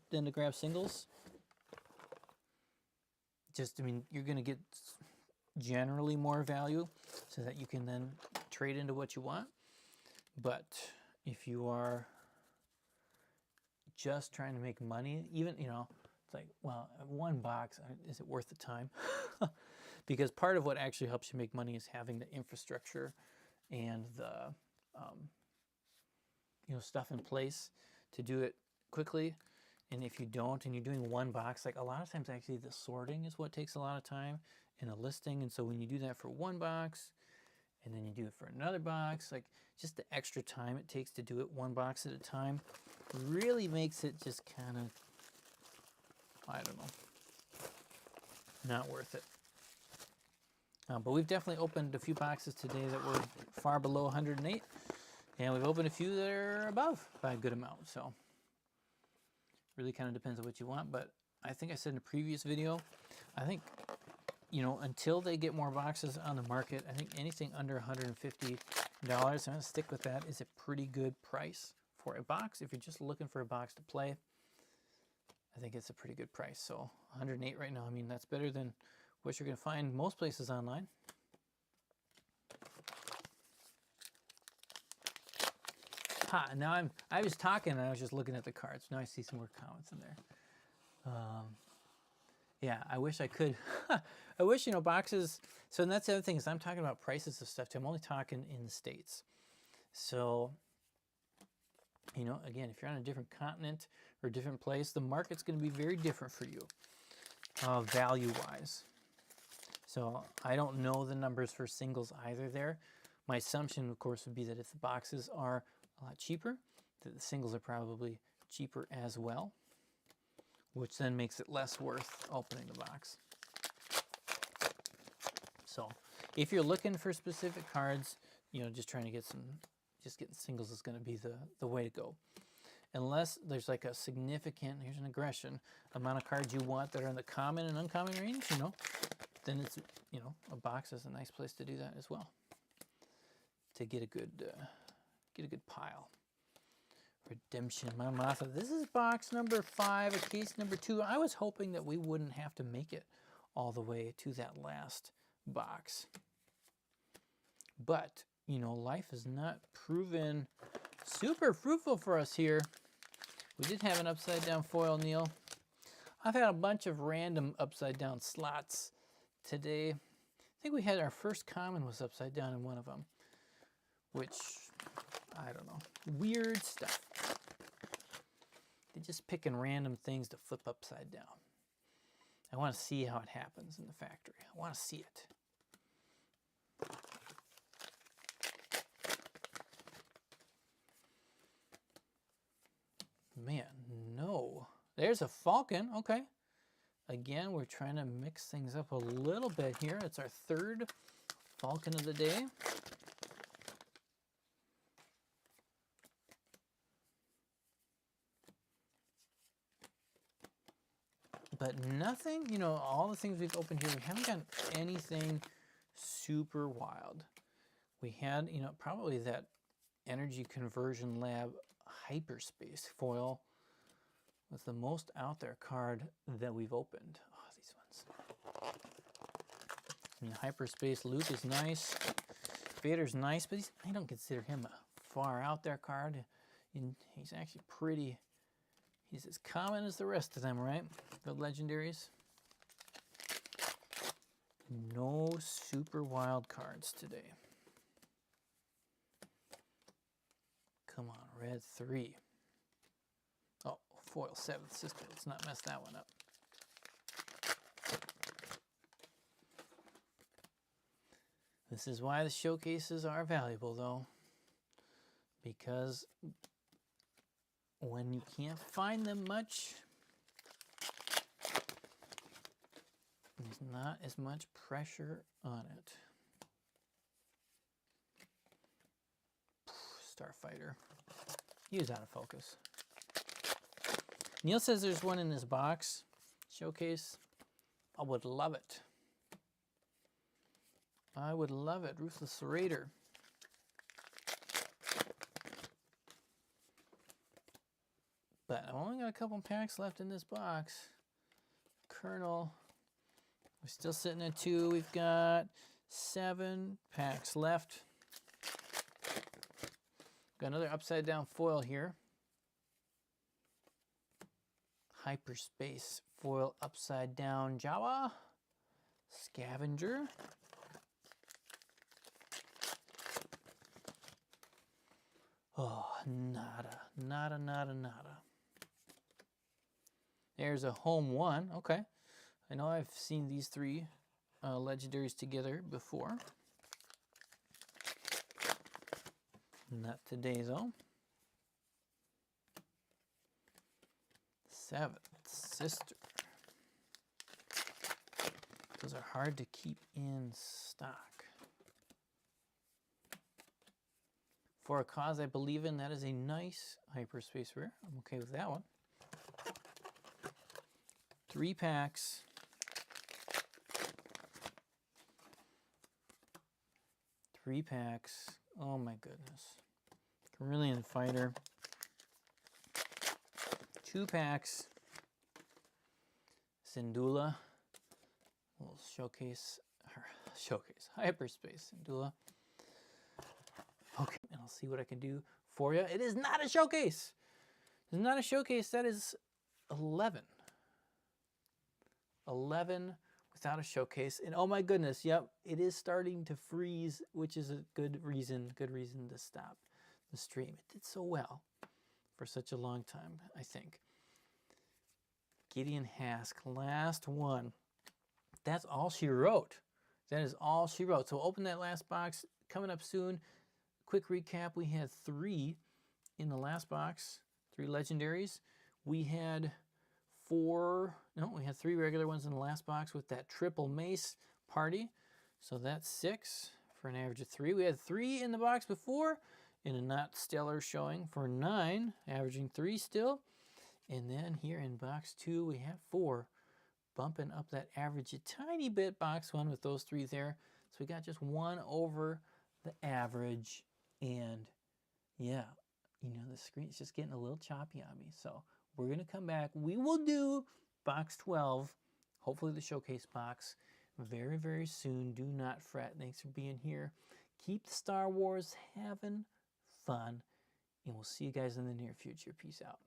than to grab singles. Just, I mean, you're going to get generally more value so that you can then trade into what you want. But if you are just trying to make money, even, you know, it's like, well, one box, is it worth the time? Because part of what actually helps you make money is having the infrastructure and the you know, stuff in place to do it quickly. And if you don't, and you're doing one box, like a lot of times actually the sorting is what takes a lot of time in a listing. And so when you do that for one box and then you do it for another box, like just the extra time it takes to do it one box at a time really makes it just kind of, I don't know, not worth it. But we've definitely opened a few boxes today that were far below 108, and we've opened a few that are above by a good amount. So really kind of depends on what you want. But I think I said in a previous video, I think, you know, until they get more boxes on the market, I think anything under $150, I'm going to stick with that, is a pretty good price for a box. If you're just looking for a box to play, I think it's a pretty good price. So 108 right now, I mean, that's better than what you're going to find most places online. Now I was talking and I was just looking at the cards. Now I see some more comments in there. Yeah, I wish I could. I wish, you know, boxes. So and that's the other thing is I'm talking about prices of stuff too. I'm only talking in the States. So, you know, again, if you're on a different continent or a different place, the market's going to be very different for you, value-wise. So I don't know the numbers for singles either there. My assumption, of course, would be that if the boxes are a lot cheaper, that the singles are probably cheaper as well, which then makes it less worth opening the box. So if you're looking for specific cards, you know, just trying to get some, just getting singles is going to be the way to go. Unless there's like a significant, here's an aggression, amount of cards you want that are in the common and uncommon range, you know, then it's, you know, a box is a nice place to do that as well, to get a good pile. Redemption, Martha. This is box number 5, a case number 2. I was hoping that we wouldn't have to make it all the way to that last box. But, you know, life has not proven super fruitful for us here. We did have an upside down foil, Neil. I've had a bunch of random upside down slots today. I think we had our first common was upside down in one of them, which, I don't know, weird stuff. They're just picking random things to flip upside down. I want to see how it happens in the factory. I want to see it. Man, no. There's a falcon. Okay. Again, we're trying to mix things up a little bit here. It's our third falcon of the day. But nothing, you know, all the things we've opened here, we haven't gotten anything super wild. We had, you know, probably that Energy Conversion Lab Hyperspace foil was the most out there card that we've opened. Oh, these ones. I mean, Hyperspace Luke is nice. Vader's nice, but I don't consider him a far out there card. And he's actually pretty, he's as common as the rest of them, right? The legendaries. No super wild cards today. Come on, red 3. Oh, foil 7th sister. Let's not mess that one up. This is why the showcases are valuable, though. Because when you can't find them much, there's not as much pressure on it. Starfighter. He was out of focus. Neil says there's one in this box. Showcase. I would love it. I would love it. Ruthless Raider. But I've only got a couple packs left in this box. Colonel. We're still sitting at 2. We've got 7 packs left. Got another upside down foil here. Hyperspace foil upside down Jawa. Scavenger. Oh, nada, nada, nada, nada. There's a home 1. Okay. I know I've seen these 3 legendaries together before. Not today, though. 7th sister. Those are hard to keep in stock. For a cause I believe in, that is a nice hyperspace rare. I'm okay with that one. 3 packs. 3 packs. Oh my goodness. Carillion Fighter. 2 packs. Syndulla. Little showcase. Hyperspace Syndulla. Okay, and I'll see what I can do for you. It is not a showcase. It's not a showcase. That is 11. 11 without a showcase. And oh my goodness, yep, it is starting to freeze, which is a good reason to stop the stream. It did so well for such a long time, I think. Gideon Hask, last one. That's all she wrote. That is all she wrote. So open that last box. Coming up soon. Quick recap, we had 3 in the last box, 3 legendaries. We had 3 regular ones in the last box with that triple mace party. So that's 6 for an average of 3. We had 3 in the box before in a not stellar showing for 9, averaging 3 still. And then here in box 2, we have 4, bumping up that average a tiny bit, box 1 with those 3 there. So we got just 1 over the average. And yeah, you know, the screen's just getting a little choppy on me. So we're going to come back. We will do box 12, hopefully the showcase box, very, very soon. Do not fret. Thanks for being here. Keep the Star Wars having fun, and we'll see you guys in the near future. Peace out.